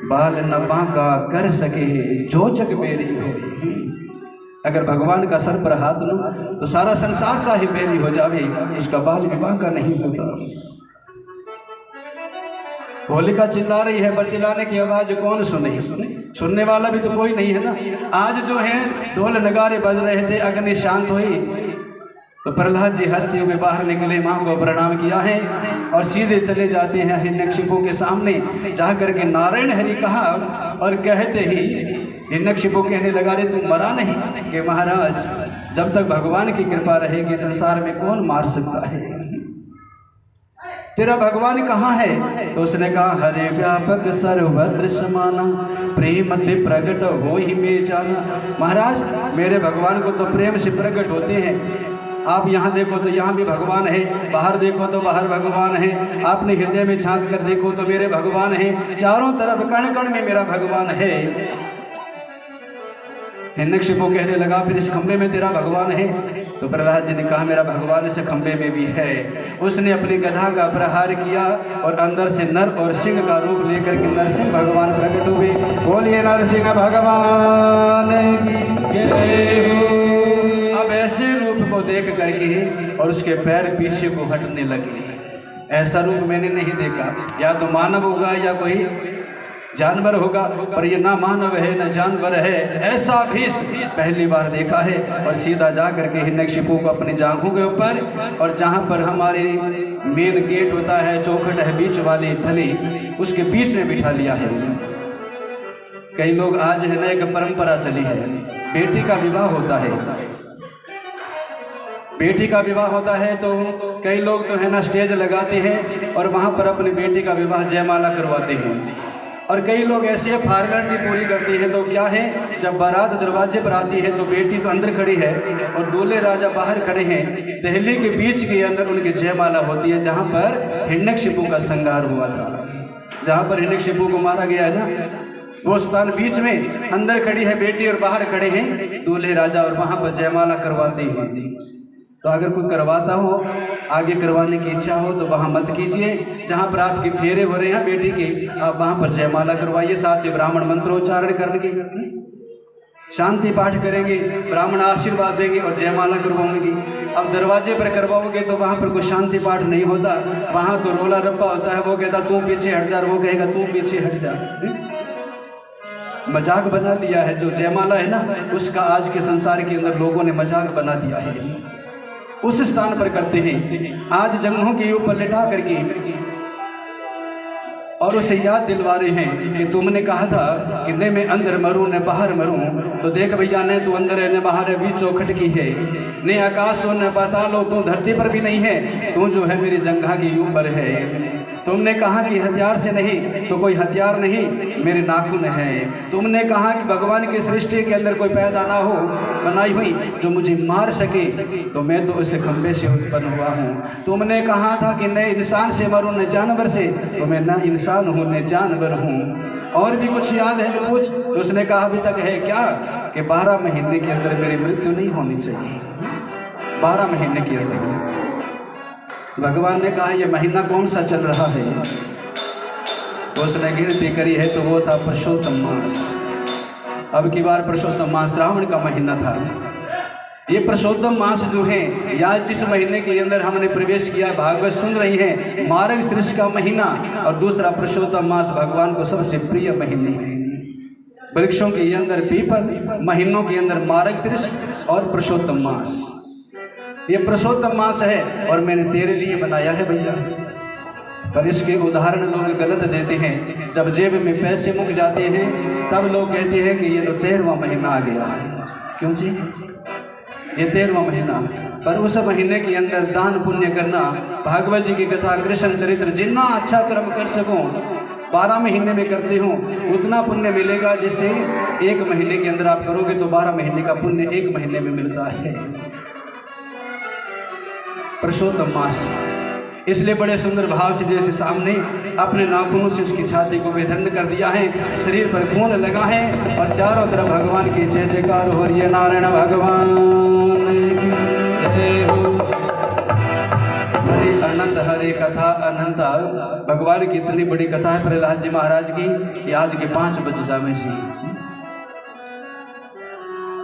बाल न बांका कर सके जो जग बेरी हो। अगर भगवान का सर पर हाथ लो तो सारा संसार चाहे बेरी हो जावे, उसका बाल भी बांका नहीं होता। होलिका चिल्ला रही है, पर चिल्लाने की आवाज कौन सुने? सुनने वाला भी तो कोई नहीं है ना। आज जो है ढोल नगारे बज रहे थे, अग्नि शांत हुई तो प्रहलाद जी हंसते हुए बाहर निकले, माँ को प्रणाम किया है और सीधे चले जाते हैं हिरण्यकशिपु के सामने। जा करके नारायण हरि कहा और कहते ही हिरण्यकशिपु कहने लगा, रे तू मरा नहीं? कि महाराज जब तक भगवान की कृपा रहेगी संसार में कौन मार सकता है? तेरा भगवान कहाँ है? तो उसने कहा, हरे व्यापक सर्वत्र समाना प्रेम ते प्रकट हो ही में जाना। महाराज मेरे भगवान को तो प्रेम से प्रकट होते हैं। आप यहाँ देखो तो यहाँ भी भगवान है, बाहर देखो तो बाहर भगवान है, आपने हृदय में झांक कर देखो तो मेरे भगवान है, चारों तरफ कण कण में मेरा भगवान है। हिरण्यकशिपु कहने लगा, फिर इस खंबे में तेरा भगवान है? तो प्रहलाद जी ने कहा, मेरा भगवान इस खंबे में भी है। उसने अपनी गधा का प्रहार किया और अंदर से नर और सिंह का रूप लेकर के नरसिंह भगवान प्रकट हुए। बोलिए नरसिंह भगवान की जय हो। अब ऐसे रूप को देख करके और उसके पैर पीछे को हटने लगे। ऐसा रूप मैंने नहीं देखा। या तो मानव होगा या कोई जानवर होगा, पर ये ना मानव है ना जानवर है, ऐसा भी पहली बार देखा है। और सीधा जा करके हिरण्यकशिपु को अपनी जांघों के ऊपर और जहाँ पर हमारे मेन गेट होता है, चौखट है बीच वाली थली, उसके बीच में बिठा लिया है। कई लोग आज है ना, एक परंपरा चली है, बेटी का विवाह होता है। बेटी का विवाह होता है तो कई लोग तो है ना स्टेज लगाते हैं और वहाँ पर अपनी बेटी का विवाह जयमाला करवाते हैं। और कई लोग ऐसे फॉर्मेलिटी पूरी करती है। तो क्या है, जब बारात दरवाजे पर आती है तो बेटी तो अंदर खड़ी है और दूल्हे राजा बाहर खड़े हैं। दहली के बीच के अंदर उनकी जयमाला होती है, जहाँ पर हिरण्यकशिपु का संहार हुआ था, जहाँ पर हिरण्यकशिपु को मारा गया है ना, वो स्थान बीच में। अंदर खड़ी है बेटी और बाहर खड़े हैं दूल्हे राजा और वहाँ पर जयमाला करवाते हैं। तो अगर कोई करवाता हो, आगे करवाने की इच्छा हो तो वहाँ मत कीजिए। जहाँ पर आपके फेरे हो रहे हैं बेटी के, आप वहाँ पर जयमाला करवाइए। साथ ही ब्राह्मण मंत्रोच्चारण करके शांति पाठ करेंगे, ब्राह्मण आशीर्वाद देंगे और जयमाला करवाएंगे। अब दरवाजे पर करवाओगे तो वहाँ पर कोई शांति पाठ नहीं होता, वहाँ तो रोला रप्पा होता है। वो कहता तू पीछे हट जा, वो कहेगा तू पीछे हट जा। मजाक बना लिया है। जो जयमाला है ना, उसका आज के संसार के अंदर लोगों ने मजाक बना दिया है। उस स्थान पर करते हैं आज जंगलों के ऊपर लिटा करके और उसे याद दिलवा रहे हैं कि तुमने कहा था कि न मैं अंदर मरूं न बाहर मरूं। तो देख भैया, न तू अंदर है न बाहर है, बीच चौखट की है, न आकाश हो न पाताल हो, तू धरती पर भी नहीं है, तू जो है मेरी जंघा के ऊपर है। तुमने कहा कि हथियार से नहीं, तो कोई हथियार नहीं, मेरे नाखून है। तुमने कहा कि भगवान की सृष्टि के अंदर कोई पैदा ना हो बनाई हुई जो मुझे मार सके, तो मैं तो उस खंबे से उत्पन्न हुआ हूँ। तुमने कहा था कि न इंसान से मरूं न जानवर से, तो मैं न इंसान हूँ न जानवर हूँ। और भी कुछ याद है तो कुछ? तो उसने कहा अभी तक है क्या कि 12 महीने के अंदर मेरी मृत्यु नहीं होनी चाहिए। 12 महीने के अंदर भगवान ने कहा ये महीना कौन सा चल रहा है? तो उसने गिनती करी है तो वो था पुरुषोत्तम मास। अब की बार पुरुषोत्तम मास श्रावण का महीना था। ये पुरुषोत्तम मास जो है, या जिस महीने के अंदर हमने प्रवेश किया, भागवत सुन रही हैं, मार्ग शीर्ष का महीना और दूसरा पुरुषोत्तम मास भगवान को सबसे प्रिय महीने हैं। वृक्षों के अंदर पीपल, महीनों के अंदर मार्ग शीर्ष और पुरुषोत्तम मास। ये पुरुषोत्तम मास है और मैंने तेरे लिए बनाया है भैया। पर इसके उदाहरण लोग गलत देते हैं। जब जेब में पैसे मुक जाते हैं तब लोग कहते हैं कि ये तो 13वां महीना आ गया। क्यों जी? ये 13वां महीना, पर उस महीने के अंदर दान पुण्य करना, भागवत जी की कथा, कृष्ण चरित्र, जितना अच्छा कर्म कर सकूं 12 महीने में करते हो उतना पुण्य मिलेगा जिससे 1 महीने के अंदर आप करोगे तो 12 महीने का पुण्य 1 महीने में मिलता है। पुरुषोत्तम मास, इसलिए बड़े सुंदर भाव से जैसे सामने अपने नाखूनों से उसकी छाती को बेधर्ण कर दिया है, शरीर पर खून लगा है और चारों तरफ भगवान की जय जयकार हो रही है। नारायण भगवान हरे अनंत, हरे कथा अनंत। भगवान की इतनी बड़ी कथा है प्रहलाद जी महाराज की कि आज के 5 बज जावे जी।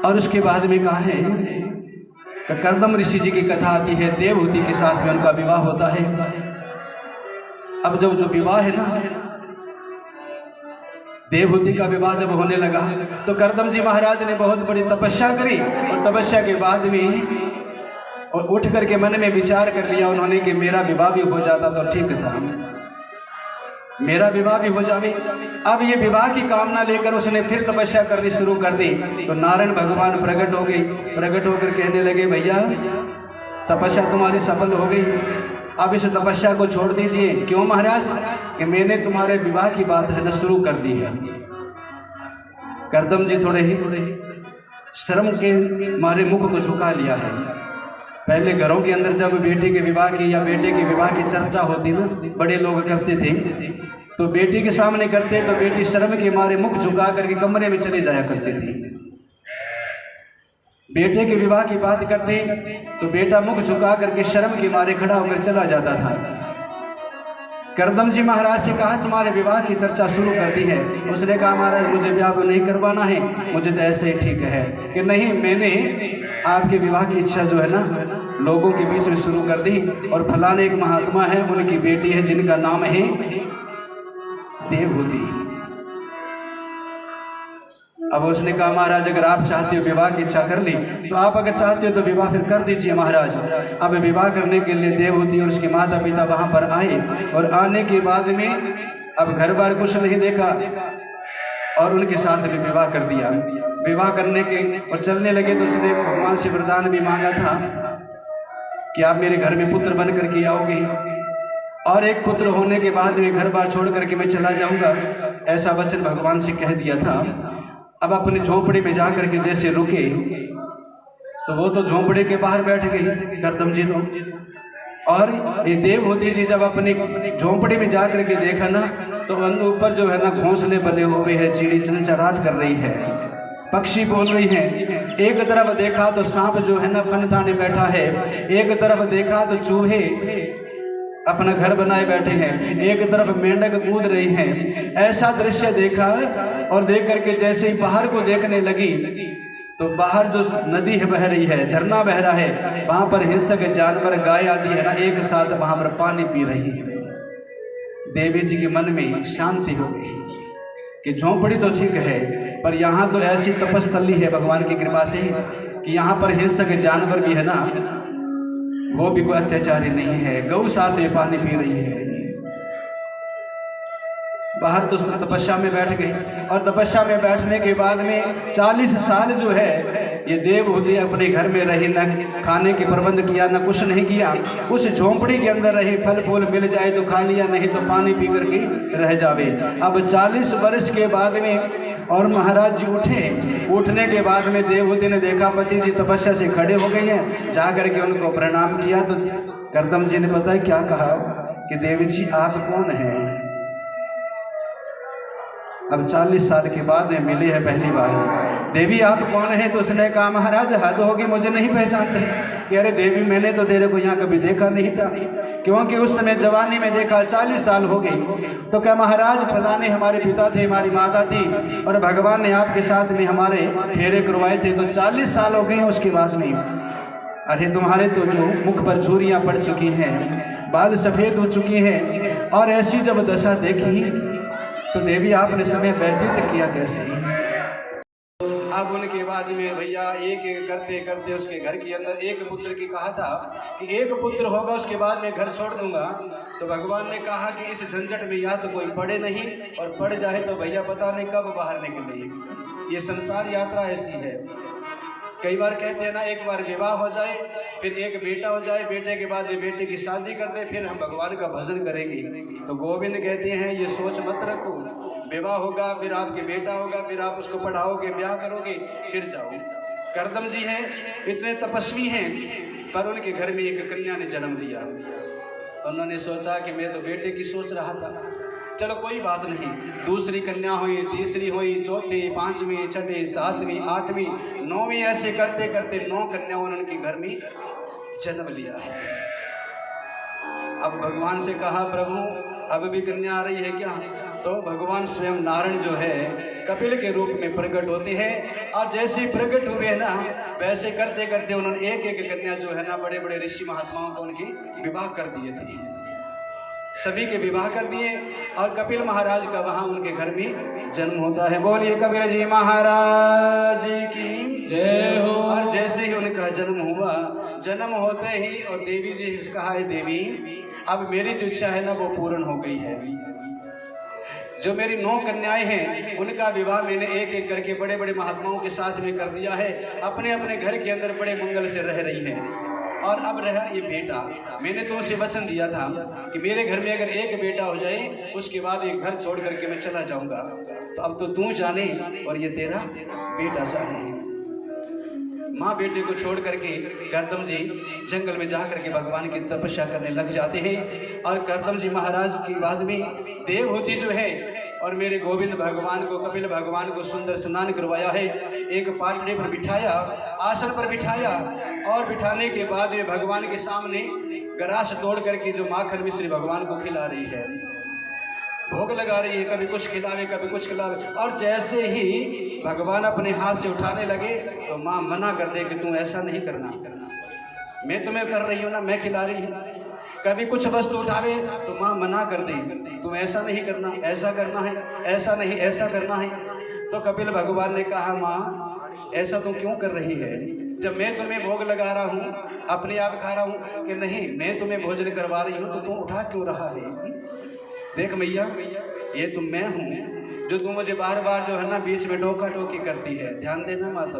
और उसके बाद में कहा है कि कर्दम ऋषि जी की कथा आती है, देवहूति के साथ में उनका विवाह होता है। अब जब जो विवाह है ना, देवहूति का विवाह जब होने लगा तो कर्दम जी महाराज ने बहुत बड़ी तपस्या करी और तपस्या के बाद में और उठ करके मन में विचार कर लिया उन्होंने कि मेरा विवाह भी हो जाता तो ठीक था, मेरा विवाह भी हो जावे। अब ये विवाह की कामना लेकर उसने फिर तपस्या करनी शुरू कर दी। तो नारायण भगवान प्रकट हो गई, प्रकट होकर कहने लगे भैया तपस्या तुम्हारी सफल हो गई, अब इस तपस्या को छोड़ दीजिए। क्यों महाराज? कि मैंने तुम्हारे विवाह की बात है ना शुरू कर दी है। कर्दम जी थोड़े ही शर्म के मारे मुख को झुका लिया है। पहले घरों के अंदर जब बेटी के विवाह की या बेटे के विवाह की चर्चा होती ना, बड़े लोग करते थे, तो बेटी के सामने करते तो बेटी शर्म के मारे मुख झुका करके कमरे में चले जाया करती थी। बेटे के विवाह की बात करते तो बेटा मुख झुका करके शर्म के मारे खड़ा होकर चला जाता था। कर्दम जी महाराज से कहा तुम्हारे विवाह की चर्चा शुरू कर दी है। उसने कहा महाराज मुझे विवाह नहीं करवाना है, मुझे तो ऐसे ही ठीक है। कि नहीं, मैंने आपके विवाह की इच्छा जो है ना लोगों के बीच में शुरू कर दी और फलाने एक महात्मा है, उनकी बेटी है जिनका नाम है देवहूति। अब उसने कहा महाराज अगर आप चाहते हो विवाह की इच्छा कर ली तो आप अगर चाहते हो तो विवाह फिर कर दीजिए महाराज। अब विवाह करने के लिए देवहूति और उसके माता पिता वहां पर आए और आने के बाद में अब घर बार कुछ नहीं देखा और उनके साथ में विवाह कर दिया। विवाह करने के और चलने लगे तो उसने भगवान से वरदान भी मांगा था कि आप मेरे घर में पुत्र बन करके आओगे और एक पुत्र होने के बाद में घर बार छोड़ करके मैं चला जाऊंगा, ऐसा वचन भगवान से कह दिया था। अब अपनी झोंपड़ी में जा करके जैसे रुके तो वो तो झोंपड़ी के बाहर बैठ गई कर्दम जी तो, और ये देवहूति जी जब अपनी झोंपड़ी में जा करके देखा ना तो ऊपर जो है ना घोंसले बने हुए हैं, चिड़ी चंचराट कर रही है, पक्षी बोल रही हैं। एक तरफ देखा तो सांप जो है ना फन थाने बैठा है, एक तरफ देखा तो चूहे अपना घर बनाए बैठे हैं, एक तरफ मेंढक कूद रही हैं। ऐसा दृश्य देखा और देख करके जैसे ही बाहर को देखने लगी तो बाहर जो नदी है बह रही है, झरना बह रहा है, वहां पर हिंसक जानवर गाय आदि है ना एक साथ वहां पर पानी पी रही है। देवी जी के मन में शांति हो गई कि झोंपड़ी तो ठीक है पर यहाँ तो ऐसी तपस्थली है भगवान की कृपा से कि यहाँ पर हिंसक जानवर भी है ना, वो भी कोई अत्याचारी नहीं है, गौ साथ में पानी पी रही है। बाहर तो तपस्या में बैठ गई और तपस्या में बैठने के बाद में 40 साल जो है ये देवहूति अपने घर में रही, न खाने के प्रबंध किया न कुछ नहीं किया। उस झोंपड़ी के अंदर रहे, फल फूल मिल जाए तो खा लिया, नहीं तो पानी पी करके रह जावे। अब 40 वर्ष के बाद में और महाराज जी उठे, उठने के बाद में देवहूति ने देखा पति जी तपस्या से खड़े हो गए हैं, जा करके उनको प्रणाम किया तो कर्दम जी ने पता है क्या कहा कि देवी जी आप कौन हैं? अब 40 साल के बाद में मिले हैं पहली बार। देवी आप कौन हैं? तो उसने कहा महाराज हद होगी, मुझे नहीं पहचानते। कि अरे देवी मैंने तो तेरे को यहाँ कभी देखा नहीं था, क्योंकि उस समय जवानी में देखा, 40 साल हो गई। तो क्या महाराज फलाने हमारे पिता थे, हमारी माता थी और भगवान ने आपके साथ में हमारे फेरे करवाए थे, तो 40 साल हो गए हैं उसके बाद नहीं। अरे तुम्हारे तो जो मुख पर झुर्रियाँ पड़ चुकी हैं, बाल सफ़ेद हो चुकी हैं, और ऐसी जब दशा देखी तो देवी आपने समय व्यतीत किया कैसे? अब उनके बाद में भैया एक एक करते करते उसके घर के अंदर एक पुत्र की कहा था कि एक पुत्र होगा उसके बाद मैं घर छोड़ दूंगा। तो भगवान ने कहा कि इस झंझट में या तो कोई पड़े नहीं, और पड़ जाए तो भैया पता नहीं कब बाहर निकले। ये संसार यात्रा ऐसी है। कई बार कहते हैं ना, एक बार विवाह हो जाए, फिर एक बेटा हो जाए, बेटे के बाद ये बेटे की शादी कर दे, फिर हम भगवान का भजन करेंगे। तो गोविंद कहते हैं ये सोच मत रखो, विवाह होगा, फिर आपके बेटा होगा, फिर आप उसको पढ़ाओगे, ब्याह करोगे, फिर जाओ। करदम जी हैं, इतने तपस्वी हैं, पर उनके घर में एक कन्या ने जन्म लिया। उन्होंने सोचा कि मैं तो बेटे की सोच रहा था, चलो कोई बात नहीं। दूसरी कन्या हुई, तीसरी हुई, चौथी, पांचवी, छठी, सातवीं, आठवीं, नौवीं, ऐसे करते करते 9 कन्याओं ने उनके घर में जन्म लिया है। अब भगवान से कहा, प्रभु अब भी कन्या आ रही है क्या? तो भगवान स्वयं नारायण जो है कपिल के रूप में प्रकट होते हैं, और जैसे प्रकट हुए ना, वैसे करते करते उन्होंने एक एक कन्या जो है ना, बड़े बड़े ऋषि महात्माओं को उनकी विवाह कर दिए थे। सभी के विवाह कर दिए, और कपिल महाराज का वहाँ उनके घर में जन्म होता है। बोलिए कपिल जी महाराज की जय हो। और जैसे ही उनका जन्म हुआ, जन्म होते ही, और देवी जी से कहा, है देवी अब मेरी जो इच्छा है ना वो पूर्ण हो गई है। जो मेरी 9 कन्याएं हैं उनका विवाह मैंने एक एक करके बड़े बड़े महात्माओं के साथ में कर दिया है, अपने अपने घर के अंदर बड़े मंगल से रह रही हैं। और अब रहा ये बेटा, मैंने तुमसे वचन दिया था कि मेरे घर में अगर एक बेटा हो जाए उसके बाद ये घर छोड़ करके मैं चला जाऊंगा। तो अब तो तू जाने और ये तेरा बेटा जाने। माँ बेटे को छोड़ करके करदम जी जंगल में जा करके भगवान की तपस्या करने लग जाते हैं। और करदम जी महाराज की बाद में देवहूति जो है, और मेरे गोविंद भगवान को, कपिल भगवान को सुंदर स्नान करवाया है, एक पाटड़ी पर बिठाया, आसन पर बिठाया, और बिठाने के बाद में भगवान के सामने गरास तोड़ करके जो माखन मिश्री भगवान को खिला रही है, भोग लगा रही है, कभी कुछ खिलावे कभी कुछ खिलावे। और जैसे ही भगवान अपने हाथ से उठाने लगे तो माँ मना कर दे कि तुम ऐसा नहीं करना, मैं तुम्हें कर रही हूँ ना, मैं खिला रही हूँ। कभी कुछ वस्तु उठावे तो माँ मना कर दे, तुम ऐसा नहीं करना, ऐसा करना है, ऐसा नहीं ऐसा करना है। तो कपिल भगवान ने कहा, माँ ऐसा तुम क्यों कर रही है? जब मैं तुम्हें भोग लगा रहा हूँ, अपने आप खा रहा हूँ, कि नहीं मैं तुम्हें भोजन करवा रही हूँ, तो तुम उठा क्यों रहा है? देख मैया, ये तो मैं हूँ जो तुम मुझे बार बार जो है ना बीच में टोका टोकी करती है। ध्यान देना माता,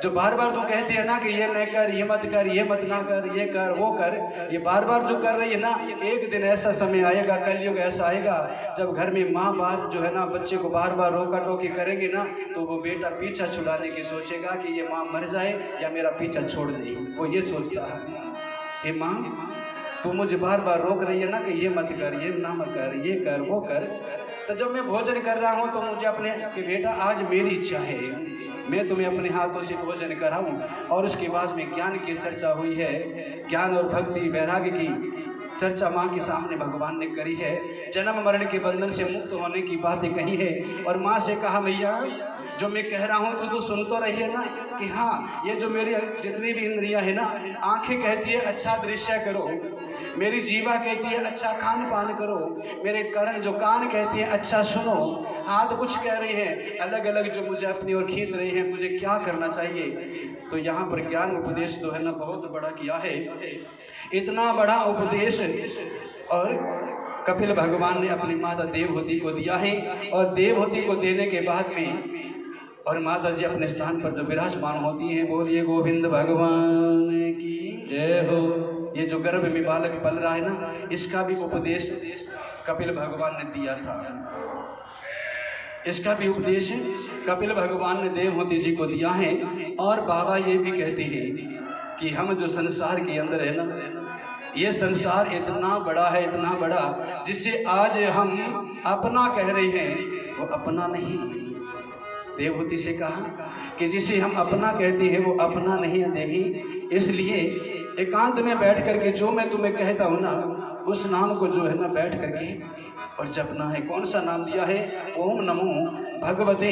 जो बार बार तू कहती है ना कि ये न कर, ये मत कर, ये मत ना कर, ये कर वो कर, ये बार बार जो कर रही है ना, एक दिन ऐसा समय आएगा, कलयुग ऐसा आएगा जब घर में माँ बाप जो है ना बच्चे को बार बार रोका टोकी करेंगे ना, तो वो बेटा पीछा छुड़ाने की सोचेगा कि ये माँ मर जाए या मेरा पीछा छोड़ दे। वो ये सोचता है, ये माँ तू मुझे बार बार रोक रही है ना कि ये मत कर, ये ना मत कर, ये कर वो कर। तो जब मैं भोजन कर रहा हूँ तो मुझे अपने कि बेटा आज मेरी इच्छा है, मैं तुम्हें अपने हाथों से भोजन कराऊं। और उसके बाद में ज्ञान की चर्चा हुई है, ज्ञान और भक्ति वैराग्य की चर्चा माँ के सामने भगवान ने करी है। जन्म मरण के बंधन से मुक्त होने की बातें कही है। और माँ से कहा, मैया जो मैं कह रहा हूँ तो सुन तो रही है ना कि हाँ, ये जो मेरी जितनी भी इंद्रियां है ना, आंखें कहती है अच्छा दृश्य करो, मेरी जीवा कहती है अच्छा खान पान करो, मेरे कर्ण जो कान कहती है अच्छा सुनो, हाथ कुछ कह रही हैं अलग अलग जो मुझे अपनी ओर खींच रही हैं, मुझे क्या करना चाहिए। तो यहाँ पर ज्ञान उपदेश जो है ना बहुत बड़ा किया है, इतना बड़ा उपदेश और कपिल भगवान ने अपनी माता देवहूति को दिया है। और देवहूति को देने के बाद में और माता जी अपने स्थान पर जो विराजमान होती हैं, बोलिए गोविंद भगवान की जय हो। ये जो गर्भ में बालक पल रहा है ना, इसका भी उपदेश कपिल भगवान ने दिया था। इसका भी उपदेश कपिल भगवान ने देवहूति जी को दिया है। और बाबा ये भी कहते हैं कि हम जो संसार के अंदर है ना, ये संसार इतना बड़ा है, इतना बड़ा, जिसे आज हम अपना कह रहे हैं वो अपना नहीं। देवहूति से कहा कि जिसे हम अपना कहते हैं वो अपना नहीं है देवी, इसलिए एकांत में बैठ करके जो मैं तुम्हें कहता हूँ ना, उस नाम को जो है ना बैठ करके और जपना है। कौन सा नाम दिया है? ओम नमो भगवते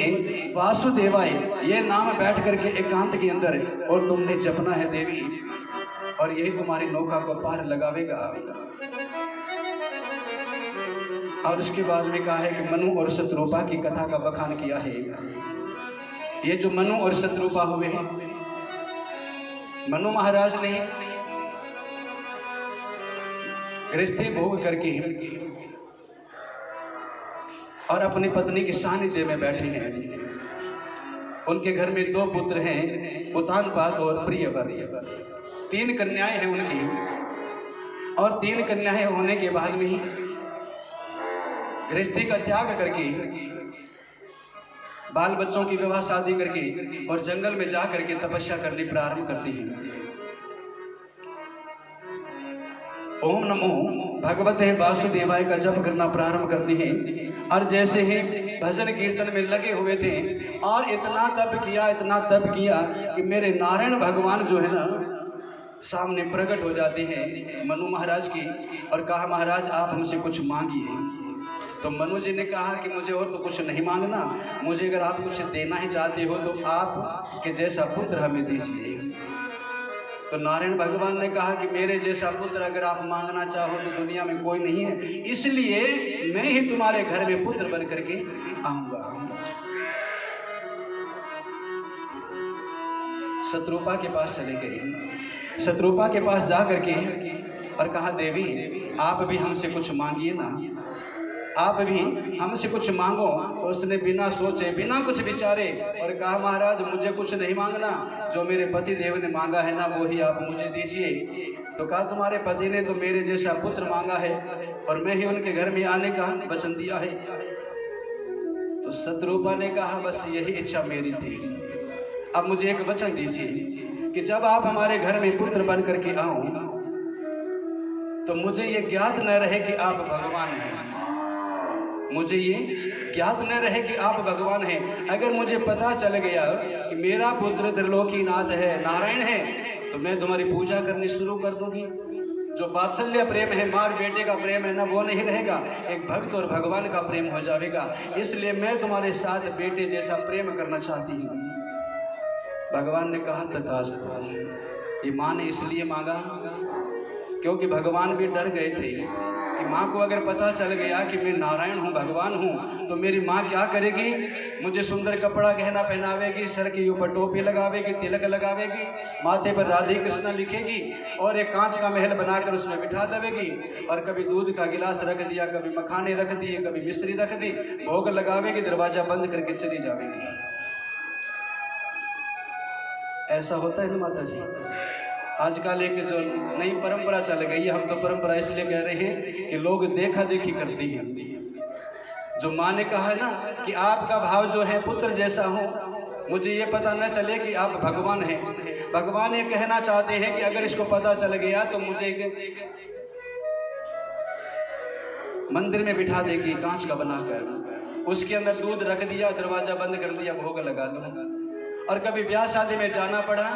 वासुदेवाय। ये नाम बैठ करके एकांत के अंदर और तुमने जपना है देवी, और यही तुम्हारी नौका को पार लगावेगा। और उसके बाद में कहा है कि मनु और शत्रुपा की कथा का बखान किया है। ये जो मनु और शत्रुपा हुए, मनु महाराज ने गृहस्थी भोग करके और अपनी पत्नी के सानिध्य में बैठे हैं। उनके घर में 2 पुत्र हैं, उतानपाद और प्रियवर। 3 कन्याएं हैं उनकी, और 3 कन्याएं होने के बाद में ही गृहस्थी का त्याग करके, बाल बच्चों की विवाह शादी करके और जंगल में जा करके तपस्या करनी प्रारंभ करती हैं। ओम नमो भगवते वासुदेवाय का जप करना प्रारंभ करती हैं। और जैसे ही भजन कीर्तन में लगे हुए थे और इतना तप किया कि मेरे नारायण भगवान जो है ना सामने प्रकट हो जाते हैं मनु महाराज की, और कहा महाराज आप हमसे कुछ मांगिए। तो मनु जी ने कहा कि मुझे और तो कुछ नहीं मांगना, मुझे अगर आप कुछ देना ही चाहते हो तो आप के जैसा पुत्र हमें दीजिए। तो नारायण भगवान ने कहा कि मेरे जैसा पुत्र अगर आप मांगना चाहो तो दुनिया में कोई नहीं है, इसलिए मैं ही तुम्हारे घर में पुत्र बन करके आऊंगा। शत्रुपा के पास चले गए। शत्रुपा के पास जा करके और कहा देवी आप भी हमसे कुछ मांगिए ना, आप भी हमसे कुछ मांगो। तो उसने बिना सोचे बिना कुछ विचारे और कहा महाराज मुझे कुछ नहीं मांगना, जो मेरे पति देव ने मांगा है ना वो ही आप मुझे दीजिए। तो कहा तुम्हारे पति ने तो मेरे जैसा पुत्र मांगा है और मैं ही उनके घर में आने का वचन दिया है। तो शत्रुपा ने कहा बस यही इच्छा मेरी थी, अब मुझे एक वचन दीजिए कि जब आप हमारे घर में पुत्र बन करके आओ तो मुझे ये ज्ञात न रहे कि आप भगवान हैं, मुझे ये ज्ञात न रहे कि आप भगवान हैं। अगर मुझे पता चल गया कि मेरा पुत्र त्रिलोकीनाथ है, नारायण है, तो मैं तुम्हारी पूजा करनी शुरू कर दूंगी। जो वात्सल्य प्रेम है, माँ बेटे का प्रेम है ना, वो नहीं रहेगा, एक भक्त और भगवान का प्रेम हो जाएगा। इसलिए मैं तुम्हारे साथ बेटे जैसा प्रेम करना चाहती हूँ। भगवान ने कहा तथास्तु। ये माँ ने इसलिए मांगा क्योंकि भगवान भी डर गए थे कि माँ को अगर पता चल गया कि मैं नारायण हूँ, भगवान हूँ, तो मेरी माँ क्या करेगी, मुझे सुंदर कपड़ा गहना पहनावेगी, सर के ऊपर टोपी लगावेगी, तिलक लगावेगी, माथे पर राधे कृष्ण लिखेगी और एक कांच का महल बनाकर उसमें बिठा देवेगी। और कभी दूध का गिलास रख दिया, कभी मखाने रख दिए, कभी मिश्री रख दी, भोग लगावेगी, दरवाजा बंद करके चली जावेगी। ऐसा होता है ना माता जी। आजकल एक जो नई परंपरा चल गई है, हम तो परंपरा इसलिए कह रहे हैं कि लोग देखा देखी करते हैं। जो माँ ने कहा है ना कि आपका भाव जो है पुत्र जैसा हो, मुझे ये पता न चले कि आप भगवान हैं। भगवान ये कहना चाहते हैं कि अगर इसको पता चल गया तो मुझे मंदिर में बिठा देगी कांच का बनाकर, उसके अंदर दूध रख दिया, दरवाजा बंद कर दिया, भोग लगा लूँगा। और कभी ब्याह शादी में जाना पड़ा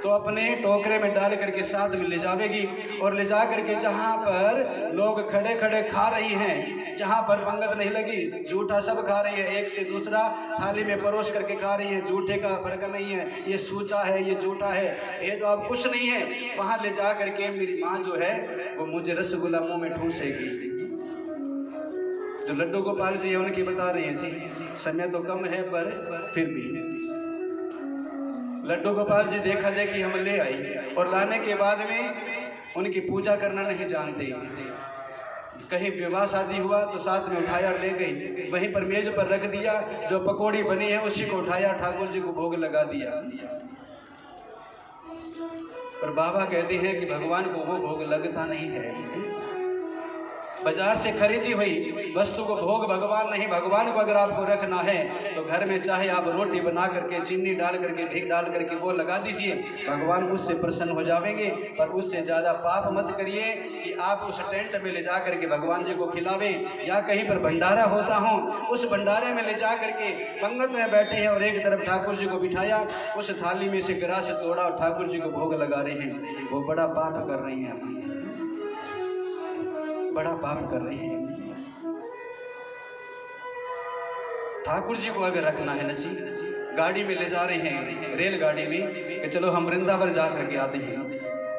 तो अपने टोकरे में डाल करके साथ में ले जावेगी और ले जा करके जहाँ पर लोग खड़े खड़े खा रही हैं, जहाँ पर पंगत नहीं लगी, जूठा सब खा रही है, एक से दूसरा थाली में परोस करके खा रही है, जूठे का फर्क नहीं है, ये सूचा है, ये जूठा है, ये तो अब कुछ नहीं है। वहाँ ले जा करके मेरी माँ जो है वो मुझे रसगुल्ला मुँह में ठूंसेगी। जो लड्डू गोपाल जी है उनकी बता रही है जी, समय तो कम है पर फिर भी लड्डू गोपाल जी देखा देखी हम ले आई और लाने के बाद में उनकी पूजा करना नहीं जानते। कहीं विवाह शादी हुआ तो साथ में उठाया और ले गई, वहीं पर मेज पर रख दिया, जो पकौड़ी बनी है उसी को उठाया, ठाकुर जी को भोग लगा दिया। पर बाबा कहते हैं कि भगवान को वो भोग लगता नहीं है। बाजार से खरीदी हुई वस्तु को भोग भगवान नहीं, भगवान को अगर आपको रखना है तो घर में चाहे आप रोटी बना करके चीनी डाल करके घी डाल करके वो लगा दीजिए, भगवान उससे प्रसन्न हो जाएंगे। पर उससे ज़्यादा पाप मत करिए कि आप उस टेंट में ले जा करके भगवान जी को खिलावें, या कहीं पर भंडारा होता हो उस भंडारे में ले जा करके पंगत में बैठे हैं और एक तरफ ठाकुर जी को बिठाया, उस थाली में से ग्रास तोड़ा और ठाकुर जी को भोग लगा रहे हैं, वो बड़ा पाप कर रही हैं, बड़ा पाप कर रहे हैं। ठाकुर जी को अगर रखना है ना जी, गाड़ी में ले जा रहे हैं, रेलगाड़ी में कि चलो हम वृंदावन जा करके आते हैं।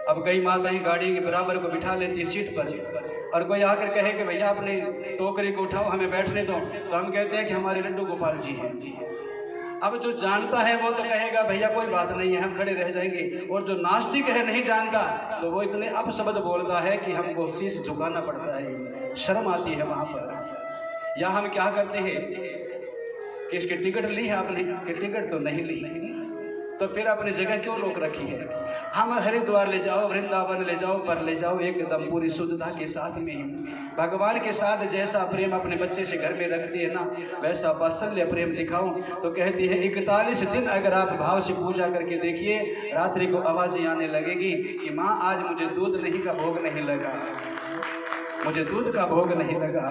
अब कई माताएं गाड़ी के बराबर को बिठा लेती है सीट पर, और कोई आकर कहे कि भैया अपने टोकरी को उठाओ हमें बैठने दो, तो हम कहते हैं कि हमारे लड्डू गोपाल जी हैं। अब जो जानता है वो तो कहेगा भैया कोई बात नहीं है, हम खड़े रह जाएंगे, और जो नास्तिक है, नहीं जानता, तो वो इतने अपशब्द बोलता है कि हमको शीश झुकाना पड़ता है, शर्म आती है वहाँ पर। या हम क्या करते हैं कि इसकी टिकट ली है आपने, कि टिकट तो नहीं ली, तो फिर अपनी जगह क्यों रोक रखी है? हम हरिद्वार ले जाओ, वृंदावन ले जाओ, पर ले जाओ एकदम पूरी शुद्धता के साथ में। भगवान के साथ जैसा प्रेम अपने बच्चे से घर में रखती है ना, वैसा वात्सल्य प्रेम दिखाओ। तो कहती है 41 दिन अगर आप भाव से पूजा करके देखिए, रात्रि को आवाज़ें आने लगेगी कि माँ आज मुझे दूध नहीं का भोग नहीं लगा, मुझे दूध का भोग नहीं लगा,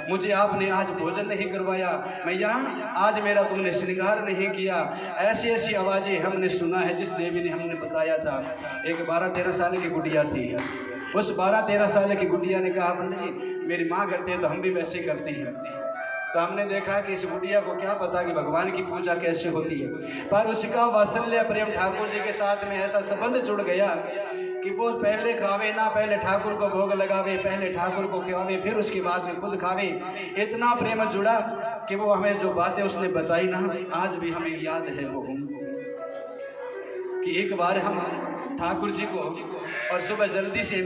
मुझे आपने आज भोजन नहीं करवाया, मैं यहाँ आज मेरा तुमने श्रृंगार नहीं किया। ऐसी ऐसी आवाज़ें हमने सुना है। जिस देवी ने हमने बताया था, एक 12-13 साल की गुड़िया थी, उस 12-13 साल की गुड़िया ने कहा पंडित जी मेरी माँ करते हैं तो हम भी वैसे करते हैं। तो हमने देखा कि इस गुड़िया को क्या पता कि भगवान की पूजा कैसे होती है, पर उसका वात्सल्य प्रेम ठाकुर जी के साथ में ऐसा संबंध जुड़ गया कि वो पहले खावे ना, पहले ठाकुर को भोग लगावे, पहले ठाकुर को खिलावे, फिर उसके बाद में खुद खावे। इतना प्रेम जुड़ा कि वो हमें जो बातें उसने बताई ना, आज भी हमें याद है वो, कि एक बार हम ठाकुर जी को और सुबह जल्दी से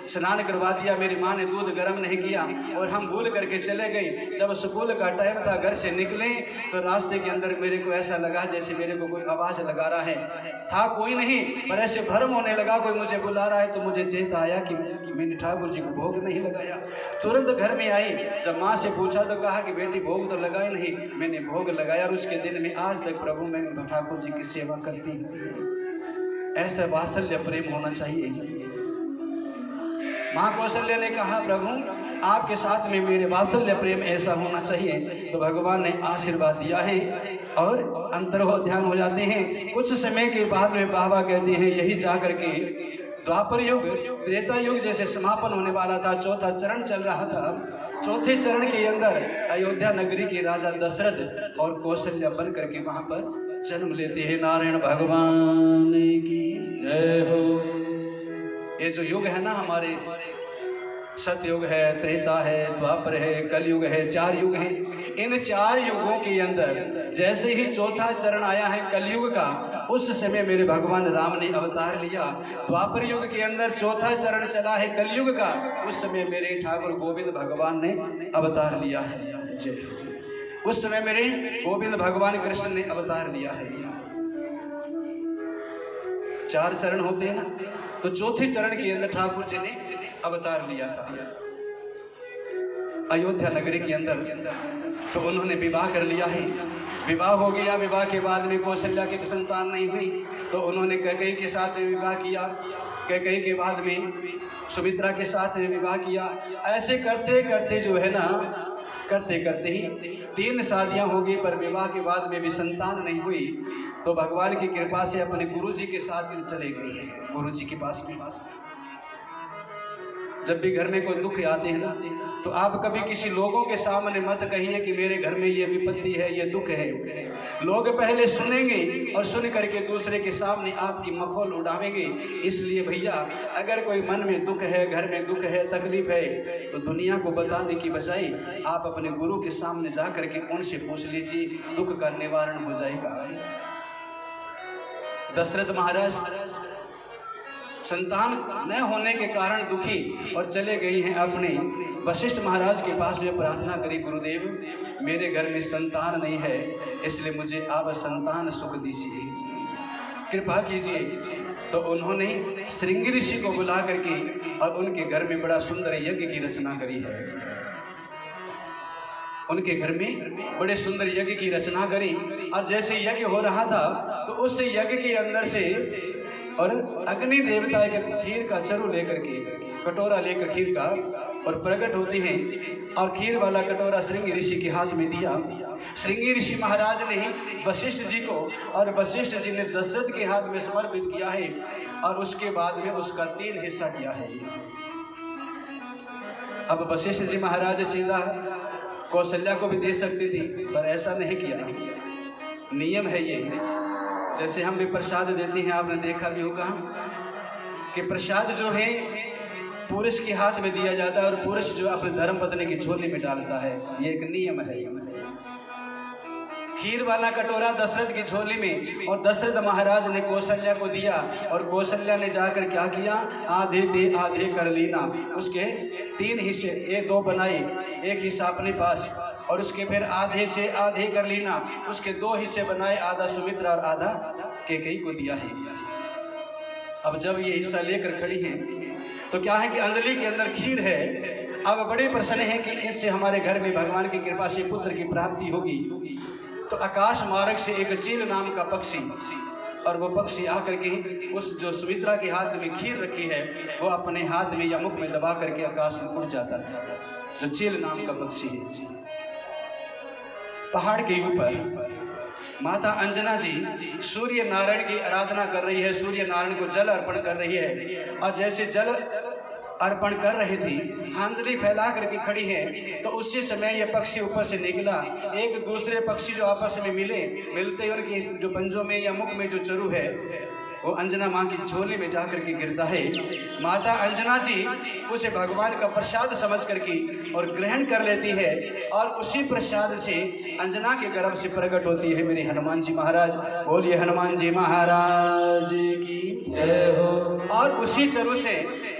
स्नान करवा दिया, मेरी माँ ने दूध गर्म नहीं किया और हम भूल करके चले गए। जब स्कूल का टाइम था, घर से निकले तो रास्ते के अंदर मेरे को ऐसा लगा जैसे मेरे को कोई आवाज़ लगा रहा है। था कोई नहीं, पर ऐसे भ्रम होने लगा कोई मुझे बुला रहा है। तो मुझे चेत आया कि मैंने ठाकुर जी को भोग नहीं लगाया। तुरंत घर में आई, जब माँ से पूछा तो कहा कि बेटी भोग तो लगाए नहीं, मैंने भोग लगाया। और उसके दिन में आज तक प्रभु मैं ठाकुर जी की सेवा करती हूँ। ऐसा वात्सल्य प्रेम होना चाहिए। माँ कौशल्या ने कहा प्रभु आपके साथ में मेरे वात्सल्य प्रेम ऐसा होना चाहिए। तो भगवान ने आशीर्वाद दिया है और अंतर्हो ध्यान हो जाते हैं। कुछ समय के बाद में बाबा कहते हैं यही जा करके द्वापर युग त्रेता युग जैसे समापन होने वाला था, चौथा चरण चल रहा था। चौथे चरण के अंदर अयोध्या नगरी के राजा दशरथ और कौशल्या बन करके वहाँ पर जन्म लेते हैं। नारायण भगवान की जय हो। ये जो युग है ना हमारे, सतयुग है, त्रेता है, द्वापर है, कलयुग है, 4 युग हैं। इन 4 युगों के अंदर जैसे ही चौथा चरण आया है कलयुग का, उस समय मेरे भगवान राम ने अवतार लिया। द्वापर युग के अंदर चौथा चरण चला है कलयुग का, उस समय मेरे ठाकुर गोविंद भगवान ने अवतार लिया है। जय। उस समय मेरे गोविंद भगवान कृष्ण ने अवतार लिया है। 4 चरण होते हैं ना, तो चौथे चरण के अंदर ठाकुर जी ने अवतार लिया था अयोध्या नगरी के अंदर। तो उन्होंने विवाह कर लिया है। विवाह हो गया, विवाह के बाद में कौशल्या की संतान नहीं हुई, तो उन्होंने कैकेयी के साथ विवाह किया। कैकेयी के बाद में सुमित्रा के साथ विवाह किया। ऐसे करते करते जो है ना, करते करते ही 3 शादियां हो गई, पर विवाह के बाद में भी संतान नहीं हुई। तो भगवान की कृपा से अपने गुरु जी के साथ चले गई है, गुरु जी के पास में। जब भी घर में कोई दुख आते हैं ना, तो आप कभी किसी लोगों के सामने मत कहिए कि मेरे घर में ये विपत्ति है, ये दुख है। लोग पहले सुनेंगे और सुन करके दूसरे के सामने आपकी मखौल उड़ावेंगे। इसलिए भैया अगर कोई मन में दुख है, घर में दुख है, तकलीफ है, तो दुनिया को बताने की बजाय आप अपने गुरु के सामने जा करके उनसे पूछ लीजिए, दुख का निवारण हो जाएगा। दशरथ महाराज संतान न होने के कारण दुखी और चले गई हैं अपने वशिष्ठ महाराज के पास में प्रार्थना करी, गुरुदेव मेरे घर में संतान नहीं है, इसलिए मुझे आप संतान सुख दीजिए, कृपा कीजिए। तो उन्होंने श्रृंगी ऋषि को बुला करके और उनके घर में बड़ा सुंदर यज्ञ की रचना करी है। उनके घर में बड़े सुंदर यज्ञ की रचना करी, और जैसे यज्ञ हो रहा था तो उस यज्ञ के अंदर से और अग्नि देवता एक खीर का चरु लेकर के, कटोरा लेकर खीर का, और प्रकट होते हैं और खीर वाला कटोरा श्रृंगी ऋषि के हाथ में दिया। श्रृंगी ऋषि महाराज ने वशिष्ठ जी को और वशिष्ठ जी ने दशरथ के हाथ में समर्पित किया है, और उसके बाद में उसका 3 हिस्सा किया है। अब वशिष्ठ जी महाराज सीधा कौशल्या को भी दे सकती थी, पर ऐसा नहीं किया। नियम है ये, जैसे हम भी प्रसाद देते हैं, आपने देखा भी होगा कि प्रसाद जो है पुरुष के हाथ में दिया जाता है और पुरुष जो अपने धर्मपत्नी की झोली में डालता है। ये एक नियम है खीर वाला कटोरा दशरथ की झोली में, और दशरथ महाराज ने कौशल्या को दिया, और कौशल्या ने जाकर क्या किया, आधे दे आधे कर लीना। उसके 3 हिस्से, ये 2 बनाए, एक हिस्सा अपने पास, और उसके फिर आधे से आधे कर लीना, उसके 2 हिस्से बनाए, आधा सुमित्रा और आधा कैकेयी को दिया है। अब जब ये हिस्सा लेकर खड़ी हैं तो क्या है कि अंजलि के अंदर खीर है। अब बड़े प्रसन्न हैं कि इससे हमारे घर में भगवान की कृपा से पुत्र की प्राप्ति होगी। तो आकाश मार्ग से एक चील नाम का पक्षी, और वो पक्षी आकर के उस जो सुमित्रा के हाथ में खीर रखी है वो अपने हाथ में या मुख में दबा करके आकाश में उड़ जाता है। जो चील नाम का पक्षी है। पहाड़ के ऊपर माता अंजना जी सूर्य नारायण की आराधना कर रही है, सूर्य नारायण को जल अर्पण कर रही है, और जैसे जल अर्पण कर रही थी, अंजलि फैला करके खड़ी है, तो उसी समय ये पक्षी ऊपर से निकला। एक दूसरे पक्षी जो आपस में मिलते ही उनके जो पंजों में या मुख में जो चरु है वो अंजना माँ की झोली में जाकर के गिरता है। माता अंजना जी उसे भगवान का प्रसाद समझ करके और ग्रहण कर लेती है, और उसी प्रसाद से अंजना के गर्भ से प्रकट होती है मेरे हनुमान जी महाराज। बोलिए हनुमान जी महाराज की जय हो। और उसी चरु से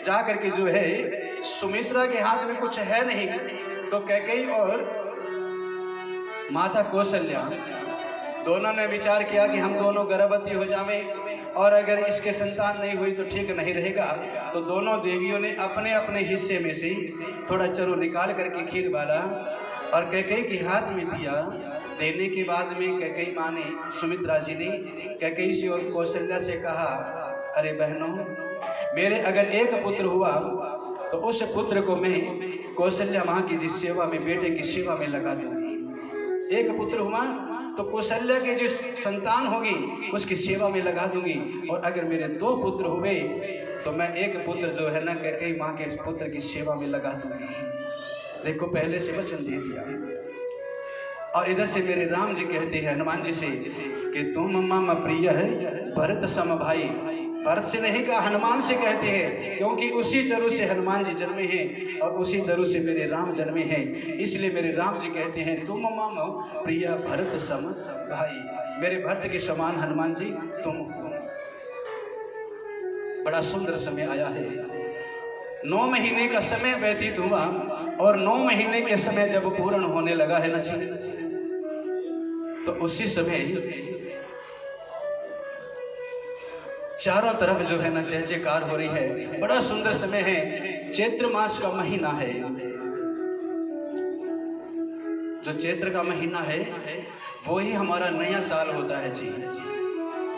जा करके जो है सुमित्रा के हाथ में कुछ है नहीं, तो कैकेयी और माता कौशल्या दोनों ने विचार किया कि हम दोनों गर्भवती हो जावें, और अगर इसके संतान नहीं हुई तो ठीक नहीं रहेगा। तो दोनों देवियों ने अपने अपने हिस्से में से थोड़ा चरु निकाल करके खीर वाला और कैकेयी के हाथ में दिया। देने के बाद में कैकेयी माँ ने, सुमित्रा जी ने कैकेयी से और कौशल्या से कहा, अरे बहनों, मेरे अगर एक पुत्र हुआ तो उस पुत्र को मैं कौशल्या माँ की जिस सेवा में, बेटे की सेवा में लगा दूंगी। एक पुत्र हुआ तो कौशल्या की जिस संतान होगी उसकी सेवा में लगा दूंगी, और अगर मेरे 2 पुत्र हुए तो मैं एक पुत्र जो है ना कैकेयी माँ के पुत्र की सेवा में लगा दूंगी। देखो पहले से वचन दे दिया। और इधर से मेरे राम जी कहते हैं हनुमान जी से कि तुम मम प्रिय है भरत सम भाई। भरत से नहीं कहा, हनुमान से कहते हैं, क्योंकि उसी चरु से हनुमान जी जन्मे हैं और उसी चरु से मेरे राम जन्मे हैं। इसलिए मेरे राम जी कहते हैं तुम मम प्रिय भरत सम भाई, मेरे भरत के समान हनुमान जी तुम हो। बड़ा सुंदर समय आया है। 9 महीने का समय व्यतीत हुआ, और 9 महीने के समय जब पूर्ण होने लगा है ना, तो उसी समय चारों तरफ जो है ना जय जयकार हो रही है। बड़ा सुंदर समय है, चैत्र मास का महीना है। जो चैत्र का महीना है वो ही हमारा नया साल होता है जी।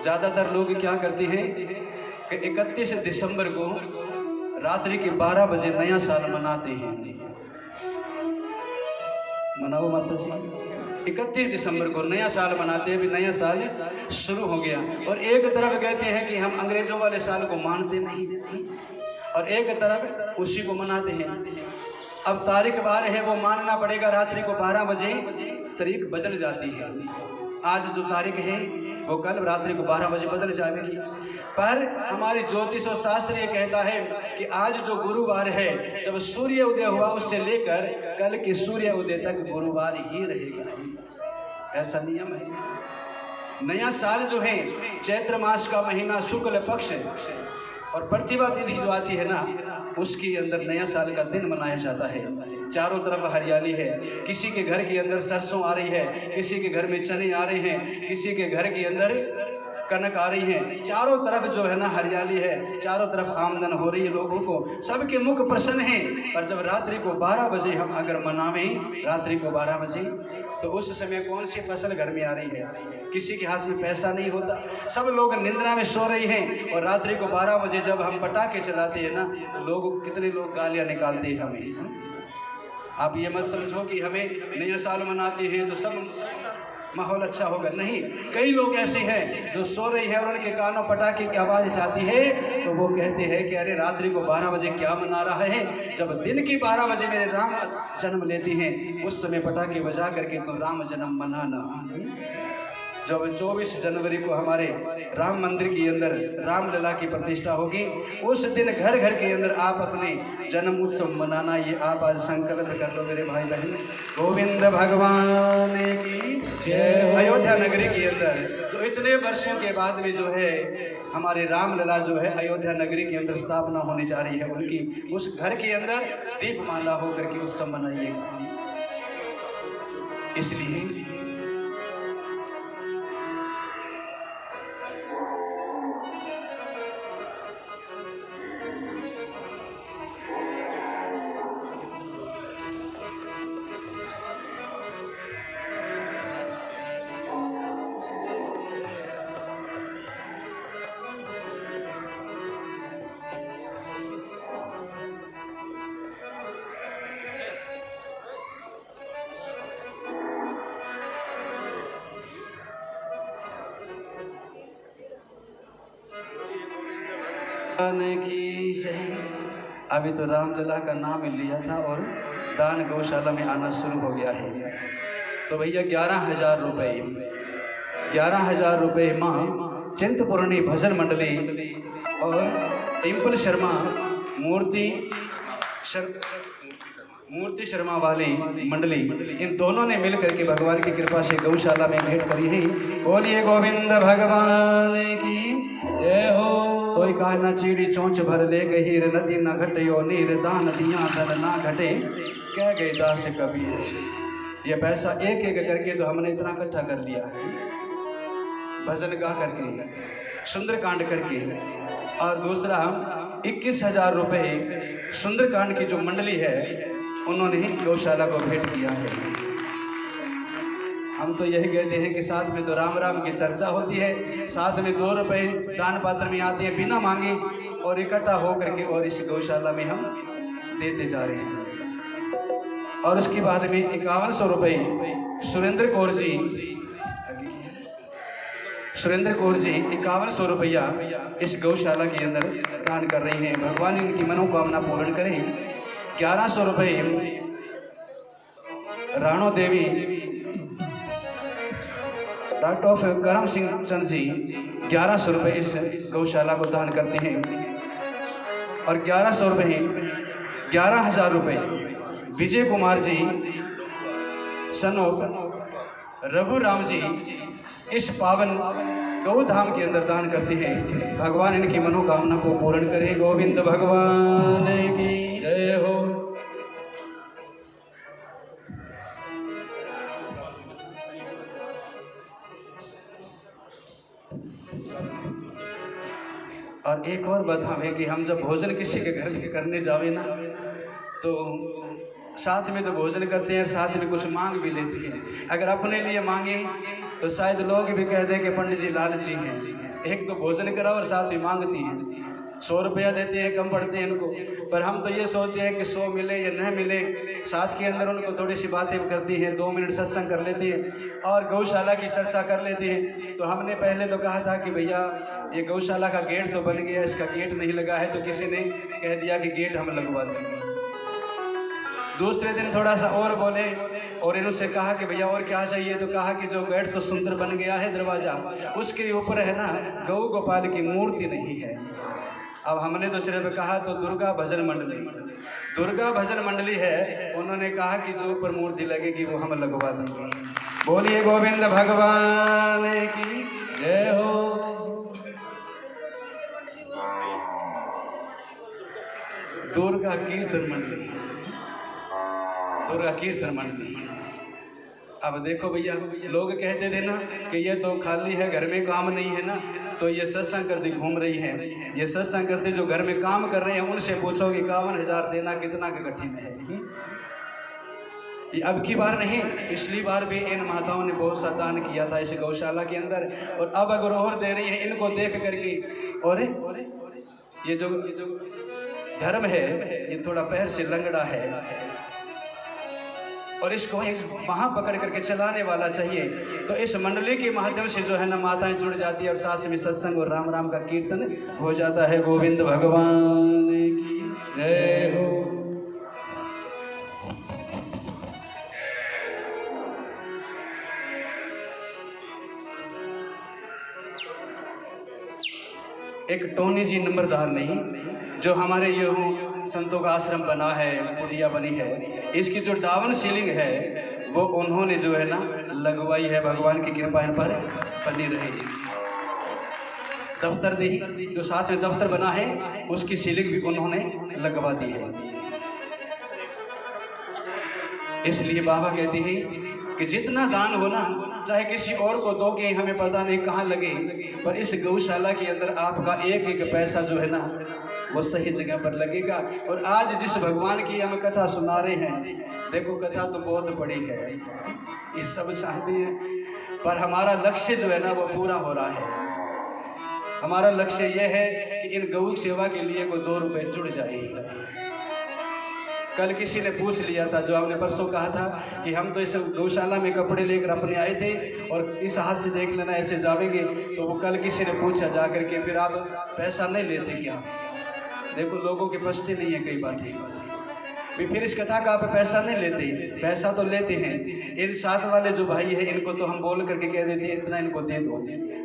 ज़्यादातर लोग क्या करते हैं कि 31 दिसंबर को रात्रि के 12 बजे नया साल मनाते हैं। मनाओ माता जी, 31 दिसंबर को नया साल मनाते हैं, भी नया साल शुरू हो गया। और एक तरफ कहते हैं कि हम अंग्रेजों वाले साल को मानते नहीं, और एक तरफ उसी को मनाते हैं। अब तारीख बार है वो मानना पड़ेगा। रात्रि को 12 बजे तारीख बदल जाती है। आज जो तारीख है वो कल रात्रि को 12 बजे बदल जाएगी। पर हमारी ज्योतिष और शास्त्र ये कहता है कि आज जो गुरुवार है, जब सूर्य उदय हुआ उससे लेकर कल के सूर्य उदय तक गुरुवार ही रहेगा। ऐसा नियम है। नया साल जो है चैत्र मास का महीना शुक्ल पक्ष और प्रतिभा तिथि जो आती है ना, उसके अंदर नया साल का दिन मनाया जाता है। चारों तरफ हरियाली है। किसी के घर के अंदर सरसों आ रही है, किसी के घर में चने आ रहे हैं, किसी के घर के अंदर कनक आ रही है। चारों तरफ जो है ना हरियाली है, चारों तरफ आमदन हो रही है लोगों को, सबके मुख प्रसन्न हैं। पर जब रात्रि को 12 बजे हम अगर मनावें, रात्रि को 12 बजे, तो उस समय कौन सी फसल घर में आ रही है? किसी के हाथ में पैसा नहीं होता, सब लोग निंद्रा में सो रहे हैं। और रात्रि को 12 बजे जब हम पटाखे चलाते हैं ना, तो लोग, कितने लोग गालियाँ निकालते हैं हमें। आप ये मत समझो कि हमें नया साल मनाते हैं तो सब माहौल अच्छा होगा, नहीं। कई लोग ऐसे हैं जो सो रहे हैं और उनके कानों पटाखे की आवाज़ जाती है, तो वो कहते हैं कि अरे रात्रि को 12 बजे क्या मना रहा है, जब दिन की 12 बजे मेरे राम जन्म लेते हैं, उस समय पटाखे बजा करके तो राम जन्म मनाना। जो 24 जनवरी को हमारे राम मंदिर के अंदर रामलला की प्रतिष्ठा होगी, उस दिन घर घर के अंदर आप अपने जन्म उत्सव मनाना, ये आप आज संकल्प कर लो मेरे भाई बहन। गोविंद भगवान की जय हो। अयोध्या नगरी के अंदर जो इतने वर्षों के बाद में जो है हमारे रामलला जो है अयोध्या नगरी के अंदर स्थापना होने जा रही है, उनकी उस घर के अंदर दीपमाला होकर के उत्सव मनाइएगा। इसलिए की जय। अभी तो रामलला का नाम लिया था और दान गौशाला में आना शुरू हो गया है। तो भैया 11,000 रुपये, 11,000 रुपये माँ चिंतपूर्णी भजन मंडली और टिम्पल शर्मा मूर्ति शर्मा वाली मंडली, इन दोनों ने मिलकर के भगवान की कृपा से गौशाला में भेंट करी है। बोलिए गोविंद भगवान की जय हो। कोई कहा न चीड़ी चोंच भर ले गहीर, नदी न घटयो नीर, दान दिया धन ना घटे, कह गए दास कबीर। ये पैसा एक एक करके तो हमने इतना इकट्ठा कर लिया है, भजन गा करके, सुंदरकांड करके, और दूसरा 21,000 रुपये सुंदरकांड की जो मंडली है उन्होंने ही गौशाला को भेंट किया है। हम तो यही कहते हैं कि साथ में तो राम राम की चर्चा होती है, साथ में 2 रुपये दान पात्र में आते हैं बिना मांगे, और इकट्ठा हो करके और इस गौशाला में हम देते जा रहे हैं। और उसके बाद में 5100 रुपये सुरेंद्र कौर जी 5100 रुपया इस गौशाला के अंदर दान कर रही हैं। भगवान इनकी मनोकामना पूर्ण करें। 1100 रुपये राणो देवी डॉक्टर ऑफ करम सिंह चंद जी 1100 रुपये इस गौशाला को दान करते हैं। और 1100 रुपये 11,000 रुपये विजय कुमार जी सनो रघु राम जी इस पावन गौ धाम के अंदर दान करते हैं। भगवान इनकी मनोकामना को पूर्ण करें। गोविंद भगवान की जय हो। और एक और बात हमें कि हम जब भोजन किसी के घर में करने जावे ना, तो साथ में तो भोजन करते हैं, साथ में कुछ मांग भी लेते हैं। अगर अपने लिए मांगे तो शायद लोग भी कहते हैं कि पंडित जी लालची हैं। एक तो भोजन करा और साथ ही मांगती हैं, 100 रुपया देते हैं, कम पड़ते हैं इनको। पर हम तो ये सोचते हैं कि 100 मिले या न मिले, साथ के अंदर उनको थोड़ी सी बातें करती हैं, 2 मिनट सत्संग कर लेते हैं और गौशाला की चर्चा कर लेते हैं। तो हमने पहले तो कहा था कि भैया ये गौशाला का गेट तो बन गया, इसका गेट नहीं लगा है, तो किसी ने कह दिया कि गेट हम लगवा देंगे। दूसरे दिन थोड़ा सा और बोले और इनसे कहा कि भैया और क्या चाहिए, तो कहा कि जो गेट तो सुंदर बन गया है दरवाजा, उसके ऊपर है ना गौ गोपाल की मूर्ति नहीं है। अब हमने तो सिर्फ कहा तो दुर्गा भजन मंडली है, उन्होंने कहा कि जो ऊपर मूर्ति लगेगी वो हम लगवा देंगे। बोलिए गोविंद भगवान की जय हो। दुर्गा कीर्तन मंडली। अब देखो भैया, लोग कहते थे ना कि ये तो खाली है, घर में काम नहीं है ना, तो ये सत्संग करते घूम रही है। ये सत्संग करते जो घर में काम कर रहे हैं उनसे पूछो कि 51,000 देना कितना के कठिन है। ये अब की बार नहीं, पिछली बार भी इन माताओं ने बहुत सा दान किया था इस गौशाला के अंदर, और अब अगर और दे रही है इनको देख करके। और ये जो धर्म है ये थोड़ा पैर से लंगड़ा है और इसको एक वहाँ पकड़ करके चलाने वाला चाहिए। तो इस मंडली के माध्यम से जो है ना माताएं जुड़ जाती है और साथ में सत्संग और राम राम का कीर्तन हो जाता है। गोविंद भगवान की जय हो। एक टोनी जी नंबरदार नहीं, जो हमारे ये संतों का आश्रम बना है, कुटिया बनी है, इसकी जो डाउन सीलिंग है वो उन्होंने जो है ना लगवाई है। भगवान की कृपा इन पर बनी रहेगी। दफ्तर दी, जो साथ में दफ्तर बना है उसकी सीलिंग भी उन्होंने लगवा दी है। इसलिए बाबा कहते हैं कि जितना दान हो ना, चाहे किसी और को दोगे, हमें पता नहीं कहाँ लगे, पर इस गौशाला के अंदर आपका एक एक पैसा जो है ना वो सही जगह पर लगेगा। और आज जिस भगवान की हम कथा सुना रहे हैं, देखो कथा तो बहुत बड़ी है, ये सब चाहते हैं, पर हमारा लक्ष्य जो है ना वो पूरा हो रहा है। हमारा लक्ष्य यह है कि इन गौ सेवा के लिए कोई 2 रुपए जुड़ जाए। कल किसी ने पूछ लिया था, जो हमने परसों कहा था कि हम तो इस गौशाला में कपड़े लेकर अपने आए थे और इस हाथ से देख लेना ऐसे जावेंगे, तो वो कल किसी ने पूछा जा करके, फिर आप पैसा नहीं लेते क्या? देखो लोगों के पछते नहीं है कई बार भी, फिर इस कथा का आप पैसा नहीं लेते, पैसा तो लेते हैं। इन साथ वाले जो भाई है इनको तो हम बोल करके कह देते हैं इतना इनको दे दो,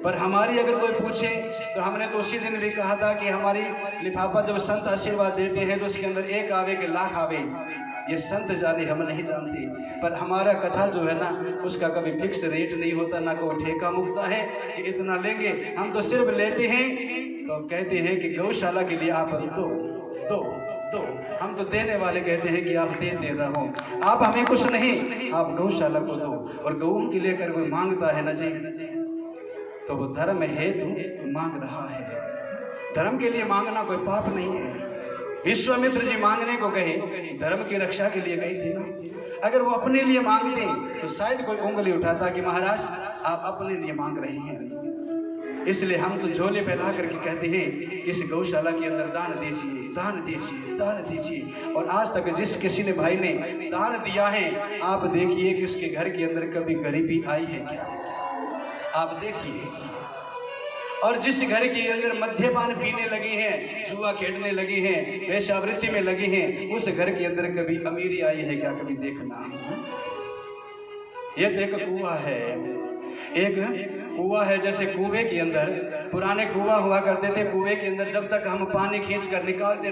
पर हमारी अगर कोई पूछे तो हमने तो उसी दिन भी कहा था कि हमारी लिफाफा जब संत आशीर्वाद देते हैं तो उसके अंदर 1 आवे कि लाख आवे, ये संत जाने, हम नहीं जानते। पर हमारा कथा जो है ना उसका कभी फिक्स रेट नहीं होता, ना कोई ठेका मुकता है कि इतना लेंगे। हम तो सिर्फ लेते हैं तो कहते हैं कि गौशाला के लिए आप दो दो दो, हम तो देने वाले कहते हैं कि आप देते रहो, आप हमें कुछ नहीं, आप गौशाला को दो। और गऊ के लिए अगर कोई मांगता है ना जी, तो वो धर्म है तो मांग रहा है। धर्म के लिए मांगना कोई पाप नहीं है। विश्वामित्र जी मांगने को गए, धर्म की रक्षा के लिए गए थे ना। अगर वो अपने लिए मांगते तो शायद कोई उंगली उठाता कि महाराज आप अपने लिए मांग रहे हैं। इसलिए हम तो झोले फैला करके कहते हैं कि इस गौशाला के अंदर दान दीजिए, दान दीजिए, दान दीजिए। और आज तक जिस किसी ने भाई ने दान दिया है, आप देखिए कि उसके घर के अंदर कभी गरीबी आई है क्या? आप देखिए। और जिस घर के अंदर मद्यपान पीने लगे हैं, जुआ खेलने लगे हैं, वेश्यावृत्ति में लगे हैं, उस घर के अंदर कभी अमीरी आई है क्या? कभी देखना। ये तो एक कुआं है, एक कुआं है। जैसे कुएं के अंदर, पुराने कुआं हुआ करते थे, कुएं के अंदर जब तक हम पानी खींच कर निकालते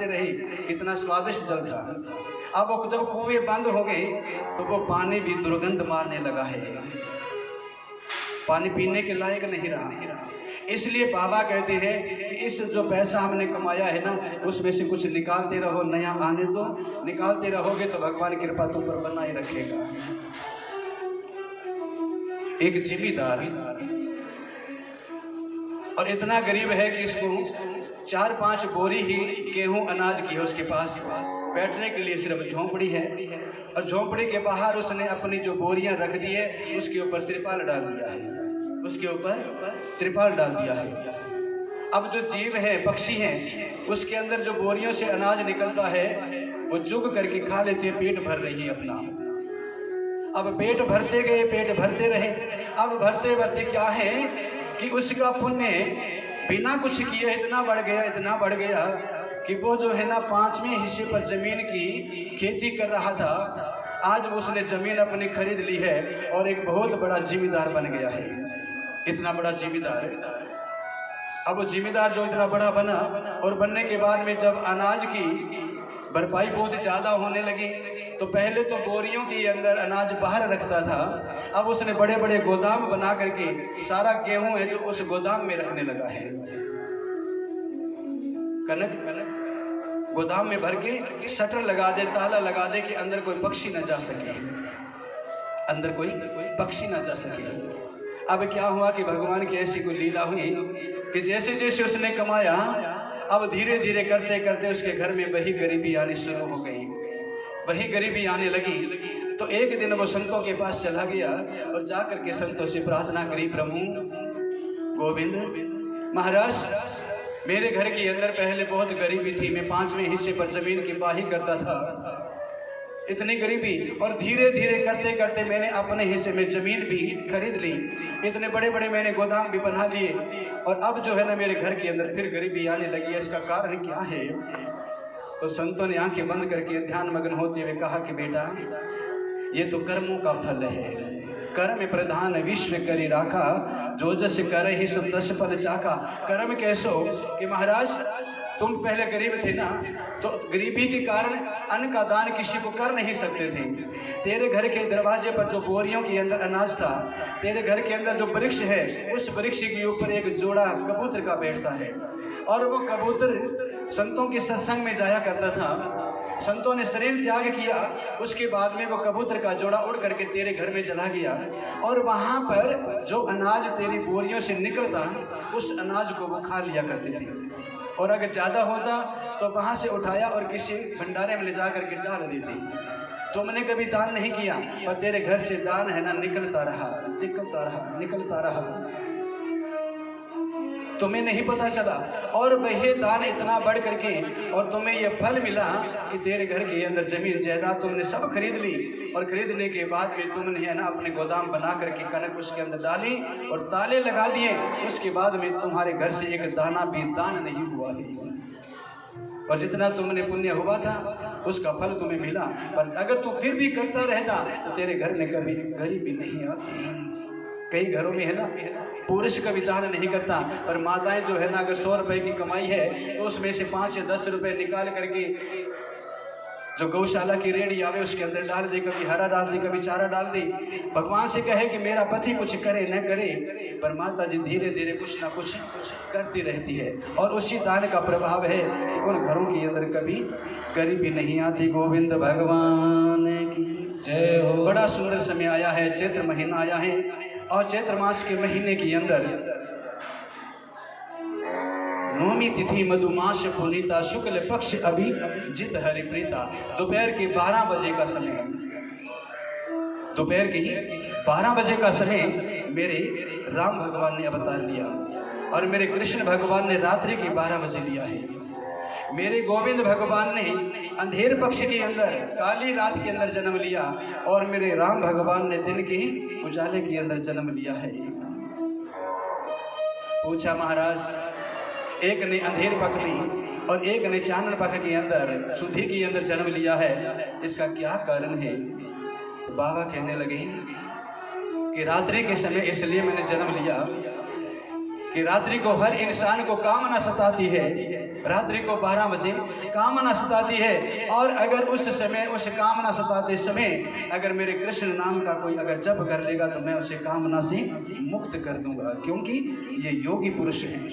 रहे, कितना स्वादिष्ट जल था। अब वो जब कुएं बंद हो गए तो वो पानी भी दुर्गंध मारने लगा है, पानी पीने के लायक नहीं रहा। इसलिए बाबा कहते हैं कि इस जो पैसा हमने कमाया है ना, उसमें से कुछ निकालते रहो, नया आने दो। निकालते रहोगे तो भगवान कृपा तुम पर बनाए रखेगा। एक जिम्मेदार और इतना गरीब है कि इसको 4-5 बोरी ही गेहूं अनाज की है उसके पास, बैठने के लिए सिर्फ झोंपड़ी है। और झोंपड़ी के बाहर उसने अपनी जो बोरियां रख दी है, उसके ऊपर त्रिपाल डाल दिया है, उसके ऊपर त्रिपाल डाल दिया है। अब जो जीव है, पक्षी हैं, उसके अंदर जो बोरियों से अनाज निकलता है वो जुग करके खा लेते हैं, पेट भर रही है अपना। अब पेट भरते गए, पेट भरते रहे। अब भरते भरते क्या है कि उसका पुण्य बिना कुछ किए इतना बढ़ गया कि वो जो है ना 5वें हिस्से पर जमीन की खेती कर रहा था, आज वो उसने जमीन अपनी खरीद ली है और एक बहुत बड़ा जिम्मेदार बन गया है। इतना बड़ा जिम्मेदार। अब वो जिम्मेदार जो इतना बड़ा बना, और बनने के बाद में जब अनाज की भरपाई बहुत ज़्यादा होने लगी तो पहले तो बोरियों के अंदर अनाज बाहर रखता था, अब उसने बड़े बड़े गोदाम बना करके सारा गेहूं है जो उस गोदाम में रखने लगा है। कनक गोदाम में भर के शटर लगा दे, ताला लगा दे कि अंदर कोई पक्षी न जा सके, अंदर कोई पक्षी न जा सके। अब क्या हुआ कि भगवान की ऐसी कोई लीला हुई कि जैसे जैसे उसने कमाया, अब धीरे धीरे करते करते उसके घर में वही गरीबी आनी शुरू हो गई, वही गरीबी आने लगी। तो एक दिन वो संतों के पास चला गया और जाकर के संतों से प्रार्थना करी, प्रभु गोविंद महाराज, मेरे घर के अंदर पहले बहुत गरीबी थी, मैं 5वें हिस्से पर जमीन की बाही करता था, इतनी गरीबी, और धीरे धीरे करते करते मैंने अपने हिस्से में जमीन भी खरीद ली, इतने बड़े बड़े मैंने गोदाम भी बना लिए, और अब जो है ना मेरे घर के अंदर फिर गरीबी आने लगी है, इसका कारण क्या है? तो संतों ने आंखें बंद करके ध्यान मग्न होते हुए कहा कि बेटा, ये तो कर्मों का फल है, कर्म प्रधान विश्व करी राखा, जो जस करे ही सो तस फल चाखा। कर्म कैसो कि महाराज तुम पहले गरीब थे ना, तो गरीबी के कारण अन्न का दान किसी को कर नहीं सकते थे। तेरे घर के दरवाजे पर जो बोरियों के अंदर अनाज था, तेरे घर के अंदर जो वृक्ष है, उस वृक्ष के ऊपर एक जोड़ा कबूतर का बैठता है, और वो कबूतर संतों के सत्संग में जाया करता था। संतों ने शरीर त्याग किया, उसके बाद में वो कबूतर का जोड़ा उड़ करके तेरे घर में चला गया, और वहाँ पर जो अनाज तेरी बोरियों से निकलता, उस अनाज को वो खा लिया करते थे, और अगर ज़्यादा होता तो वहाँ से उठाया और किसी भंडारे में ले जा करके डाल देते। तुमने कभी दान नहीं किया, पर तेरे घर से दान है ना निकलता रहा, निकलता रहा, निकलता रहा, तुम्हें नहीं पता चला। और वह दान इतना बढ़ करके और तुम्हें यह फल मिला कि तेरे घर के अंदर जमीन जायदाद तुमने सब खरीद ली, और खरीदने के बाद में तुमने है ना अपने गोदाम बना करके कनक उसके अंदर डाली और ताले लगा दिए। उसके बाद में तुम्हारे घर से एक दाना भी दान नहीं हुआ है, और जितना तुमने पुण्य हुआ था उसका फल तुम्हें मिला। पर अगर तू फिर भी करता रहता तो तेरे घर में कभी गरीबी नहीं आती। कई घरों में है ना पुरुष कभी दान नहीं करता, पर माताएं जो है ना अगर 100 रुपए की कमाई है तो उसमें से 5 या 10 रुपए निकाल करके जो गौशाला की रेडी आवे उसके अंदर डाल दे, कभी हरा डाल दी, कभी चारा डाल दी। भगवान से कहे कि मेरा पति कुछ करे न करे, पर माता जी धीरे धीरे कुछ ना कुछ करती रहती है, और उसी दान का प्रभाव है कि उन घरों के अंदर कभी गरीबी नहीं आती। गोविंद भगवान की जय हो। बड़ा सुंदर समय आया है, चैत्र महीना आया है, और चैत्र मास के महीने के अंदर नौमी तिथि मधुमास पुनीता, शुक्ल पक्ष अभिजित हरिप्रीता। दोपहर के 12 बजे का समय है, दोपहर के 12 बजे का समय मेरे राम भगवान ने अवतार लिया, और मेरे कृष्ण भगवान ने रात्रि के 12 बजे लिया है। मेरे गोविंद भगवान ने अंधेर पक्ष के अंदर काली रात के अंदर जन्म लिया, और मेरे राम भगवान ने दिन के उजाले के अंदर जन्म लिया है। पूछा महाराज, एक ने अंधेर पक्ष में और एक ने चानन पक्ष के अंदर सुधी के अंदर जन्म लिया है, इसका क्या कारण है? तो बाबा कहने लगे कि रात्रि के समय इसलिए मैंने जन्म लिया कि रात्रि को हर इंसान को कामना सताती है, रात्रि को 12 बजे कामना सताती है, और अगर उस समय उस कामना सताते समय अगर मेरे कृष्ण नाम का कोई अगर जप कर लेगा तो मैं उसे कामना से मुक्त कर दूंगा, क्योंकि ये योगी पुरुष हैं।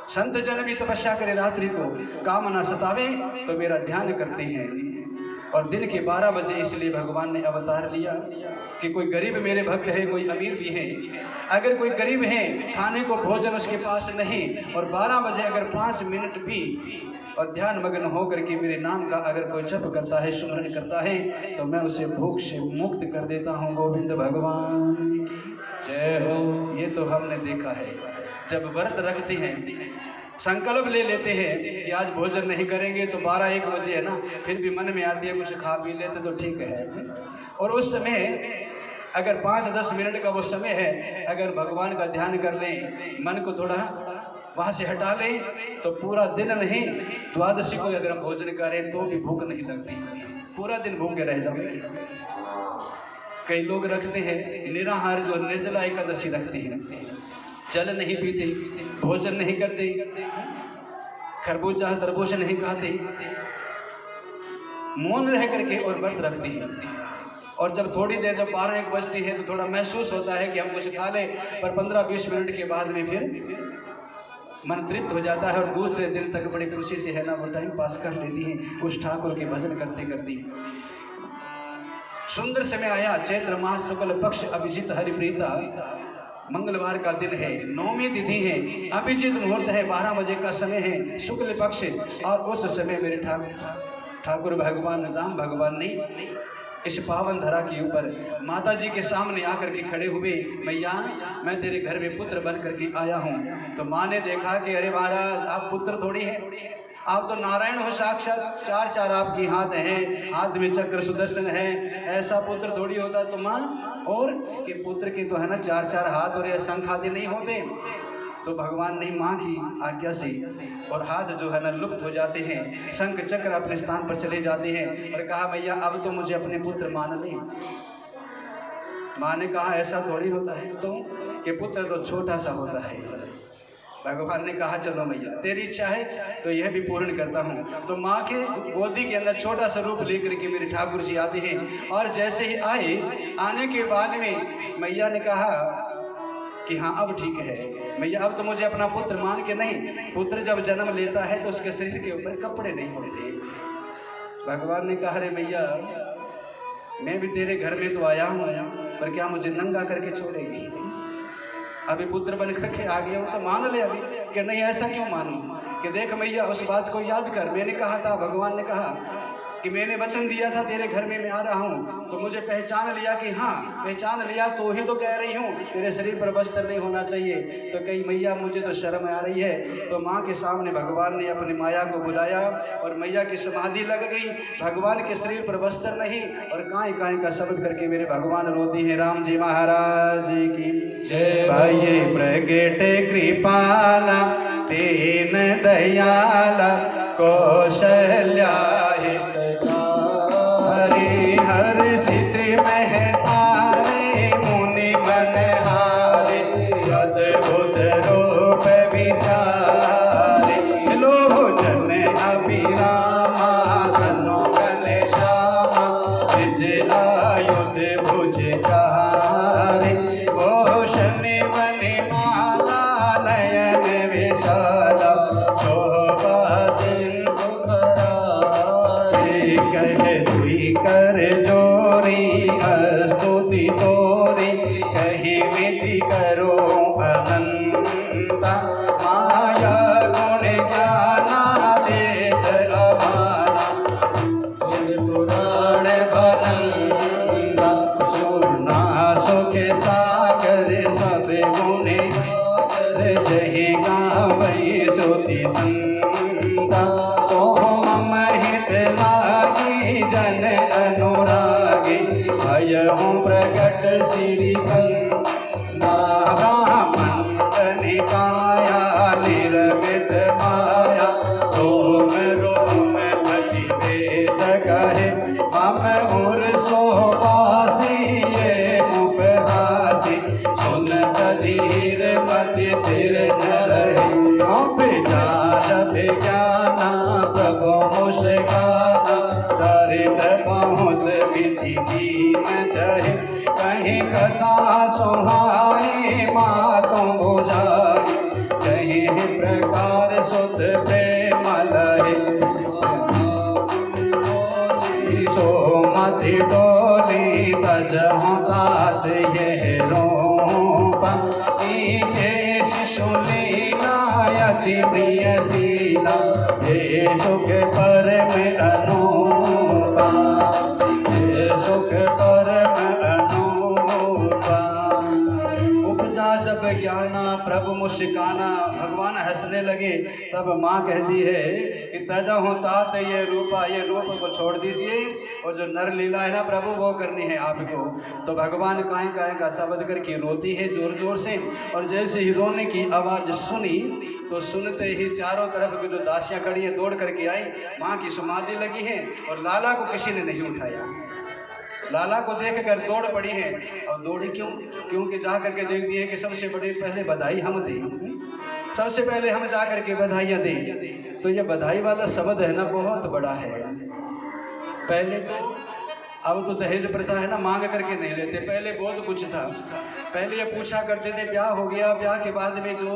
संत जन भी तपस्या करे, रात्रि को कामना सतावे तो मेरा ध्यान करते हैं, और दिन के 12 बजे इसलिए भगवान ने अवतार लिया कि कोई गरीब मेरे भक्त है, कोई अमीर भी है। अगर कोई गरीब है, खाने को भोजन उसके पास नहीं, और 12 बजे अगर 5 मिनट भी और ध्यान मग्न होकर के मेरे नाम का अगर कोई जप करता है, सुमरन करता है, तो मैं उसे भूख से मुक्त कर देता हूँ। गोविंद भगवान की जय हो। ये तो हमने देखा है, जब व्रत रखते हैं, संकल्प ले लेते हैं कि आज भोजन नहीं करेंगे, तो 12-1 बजे है ना, फिर भी मन में आती है कुछ खा पी लेते तो ठीक है, और उस समय अगर 5-10 मिनट का वो समय है, अगर भगवान का ध्यान कर लें, मन को थोड़ा वहाँ से हटा लें, तो पूरा दिन नहीं, द्वादशी को अगर हम भोजन करें तो भी भूख नहीं लगती, पूरा दिन भूखे रह जाएंगे। कई लोग रखते हैं निराहार, जो निर्जला एकादशी रखते हैं, जल नहीं पीते, भोजन नहीं करते, खरबूजा तरबूज नहीं खाते, मौन रह करके और व्रत रखते हैं। और जब थोड़ी देर जब 12-1 बजती है तो थोड़ा महसूस होता है कि हम कुछ खा लें, पर 15-20 मिनट के बाद में फिर मन तृप्त हो जाता है, और दूसरे दिन तक बड़ी खुशी से है ना वो टाइम पास कर लेती हैं कुछ ठाकुर के भजन करते करते। सुंदर समय आया, चैत्र मास शुक्ल पक्ष अभिजित हरिप्रीता, मंगलवार का दिन है, नौमी तिथि है, अभिजित मुहूर्त है, 12 बजे का समय है, शुक्ल पक्ष, और उस समय मेरे ठाकुर भगवान राम भगवान ने इस पावन धरा के ऊपर माता जी के सामने आकर के खड़े हुए, मैया मैं तेरे घर में पुत्र बन करके आया हूँ। तो माँ ने देखा कि अरे महाराज आप पुत्र थोड़ी हैं, आप तो नारायण हो साक्षात, 4 आपके हाथ हैं, हाथ में चक्र सुदर्शन है, ऐसा पुत्र थोड़ी होता। तो माँ और कि पुत्र के तो है ना 4 हाथ और ये शंख आदि नहीं होते। तो भगवान ने माँ की आज्ञा से और हाथ जो है ना लुप्त हो जाते हैं, शंख चक्र अपने स्थान पर चले जाते हैं, और कहा भैया अब तो मुझे अपने पुत्र मान ले। माँ ने कहा ऐसा थोड़ी होता है तो कि पुत्र तो छोटा सा होता है। भगवान ने कहा चलो मैया तेरी इच्छा है तो यह भी पूर्ण करता हूँ। तो माँ के गोदी के अंदर छोटा सा रूप लेकर के मेरे ठाकुर जी आते हैं। और जैसे ही आए, आने के बाद में मैया ने कहा कि हाँ अब ठीक है मैया, अब तो मुझे अपना पुत्र मान के नहीं, पुत्र जब जन्म लेता है तो उसके शरीर के ऊपर कपड़े नहीं होते। भगवान ने कहा अरे मैया मैं भी तेरे घर में तो आया हूँ, पर क्या मुझे नंगा करके छोड़ेगी? अभी पुत्र बन करके आ गया हूँ तो मान ले अभी। कि नहीं ऐसा क्यों मानूं? कि देख मैया उस बात को याद कर, मैंने कहा था, भगवान ने कहा कि मैंने वचन दिया था तेरे घर में मैं आ रहा हूँ, तो मुझे पहचान लिया कि हाँ पहचान लिया, तो ही तो कह रही हूँ तेरे शरीर पर वस्त्र नहीं होना चाहिए। तो कही मैया मुझे तो शर्म आ रही है। तो माँ के सामने भगवान ने अपनी माया को बुलाया और मैया की समाधि लग गई। भगवान के शरीर पर वस्त्र नहीं और काई काई का शब्द करके मेरे भगवान रोती हैं। राम जी महाराज की जय। भाइये प्रगटे कृपाला तेन दयाला कौशल्या हर सिद्ध में तारे मुनि मनहारे अद्भुत रूप विचारे लोचन अभिरामा धनो घनश्यामा निज आयुध भुजगारे भूषण बने माला नयन विशाला शोभा सिंधु कहे दुई कर जोरी स्तुति तोरी कही विधि करो अनंता माया गुण ज्ञाना देत अमाना पुराण बनंदा पूर्णा सुख सागर सब गुणे जही गावई सुति संता सोम महित लागी जन अनुरागी भयहु प्रकट श्री कंदा ब्राह्मण निकाया निर्मित माया रोम रोम पति वेद कहे हम उर सोवासी ये उपहासी सुन धीर मति तिर न रहे ज्ञाना प्रभु मुस्काना चरित बहुत विधि कीन चहे कहीं कथा सुहाई मातों बुझाई कहीं प्रकार सुध प्रेम लहे सोमति डोली तजहु तात यह रूपा नीचे शिशु लीला अति प्रिय शीला ये सुख परम अनूपा ये सुख परम अनूपा। उपजा जब ज्ञाना प्रभु मुस्काना, भगवान हंसने लगे। तब माँ कहती है कि तजहु तात ये रूपा, ये रूप को छोड़ दीजिए और जो नर लीला है ना प्रभु वो करनी है आपको। तो भगवान काहे काहे का शब्द करके रोती है जोर जोर से। और जैसे ही रोने की आवाज़ सुनी तो सुनते ही चारों तरफ की जो दासियाँ खड़ी हैं दौड़ करके आई। माँ की समाधि लगी है और लाला को किसी ने नहीं उठाया। लाला को देख कर दौड़ पड़ी है। और दौड़ी क्यों? क्योंकि जा करके देखती है कि सबसे बड़ी पहले बधाई हम दें, सबसे पहले हम जा करके बधाइयाँ दें। तो ये बधाई वाला शब्द है ना बहुत बड़ा है। पहले तो अब तो दहेज प्रथा है ना, मांग करके नहीं लेते। पहले बहुत कुछ था। पहले ये पूछा करते थे ब्याह हो गया, ब्याह के बाद में जो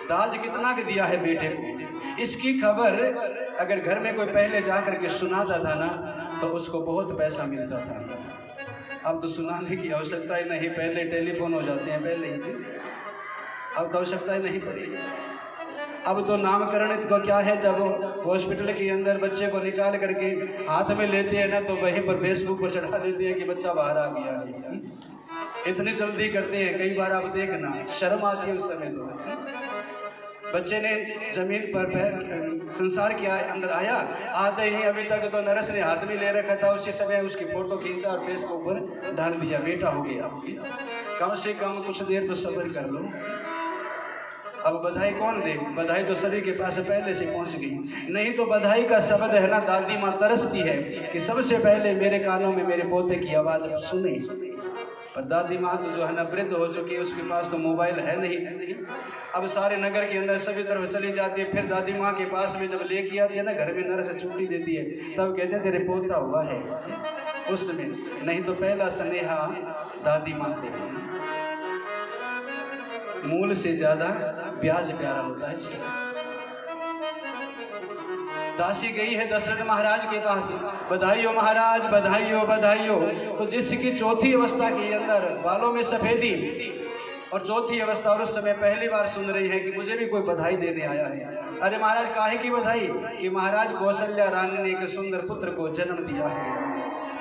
दाज कितना के दिया है बेटे को, इसकी खबर अगर घर में कोई पहले जा करके सुनाता था ना तो उसको बहुत पैसा मिलता था। अब तो सुनाने की आवश्यकता ही नहीं, पहले टेलीफोन हो जाते हैं पहले ही, अब तो आवश्यकता ही नहीं पड़ी। अब तो नामकरण को क्या है, जब हॉस्पिटल के अंदर बच्चे को निकाल करके हाथ में लेते हैं ना तो वहीं पर फेसबुक पर चढ़ा देते हैं कि बच्चा बाहर आ गया है। इतनी जल्दी करते हैं, कई बार आप देखना शर्म आती है उस समय। तो बच्चे ने जमीन पर पैर संसार के अंदर आया, आते ही अभी तक तो नर्स ने हाथ में ले रखा था, उसी समय उसकी फोटो खींचा और फेसबुक पर डाल दिया, बेटा हो गया। कम से कम कुछ देर तो सब्र कर लो। अब बधाई कौन दे? बधाई तो सभी के पास पहले से पहुंच गई। नहीं तो बधाई का शब्द है ना, दादी माँ तरसती है कि सबसे पहले मेरे कानों में मेरे पोते की आवाज़ सुने। और दादी माँ तो जो है ना वृद्ध हो चुकी है, उसके पास तो मोबाइल है नहीं। अब सारे नगर के अंदर सभी तरफ चली जाती है। फिर दादी माँ के पास में जब लेके आती है ना, घर में नर्स छुट्टी देती है, तब कहते हैं तेरे पोता हुआ है। उस समय नहीं तो पहला स्नेहा दादी माँ को मूल से ज्यादा ब्याज प्यारा होता है। दासी गई है दशरथ महाराज के पास, बधाई हो महाराज, बधाई हो बधाई हो। तो जिसकी चौथी अवस्था के अंदर बालों में सफेदी और चौथी अवस्था, और उस समय पहली बार सुन रही है कि मुझे भी कोई बधाई देने आया है। अरे महाराज काहे की बधाई? कि महाराज कौशल्या रानी ने एक सुंदर पुत्र को जन्म दिया है।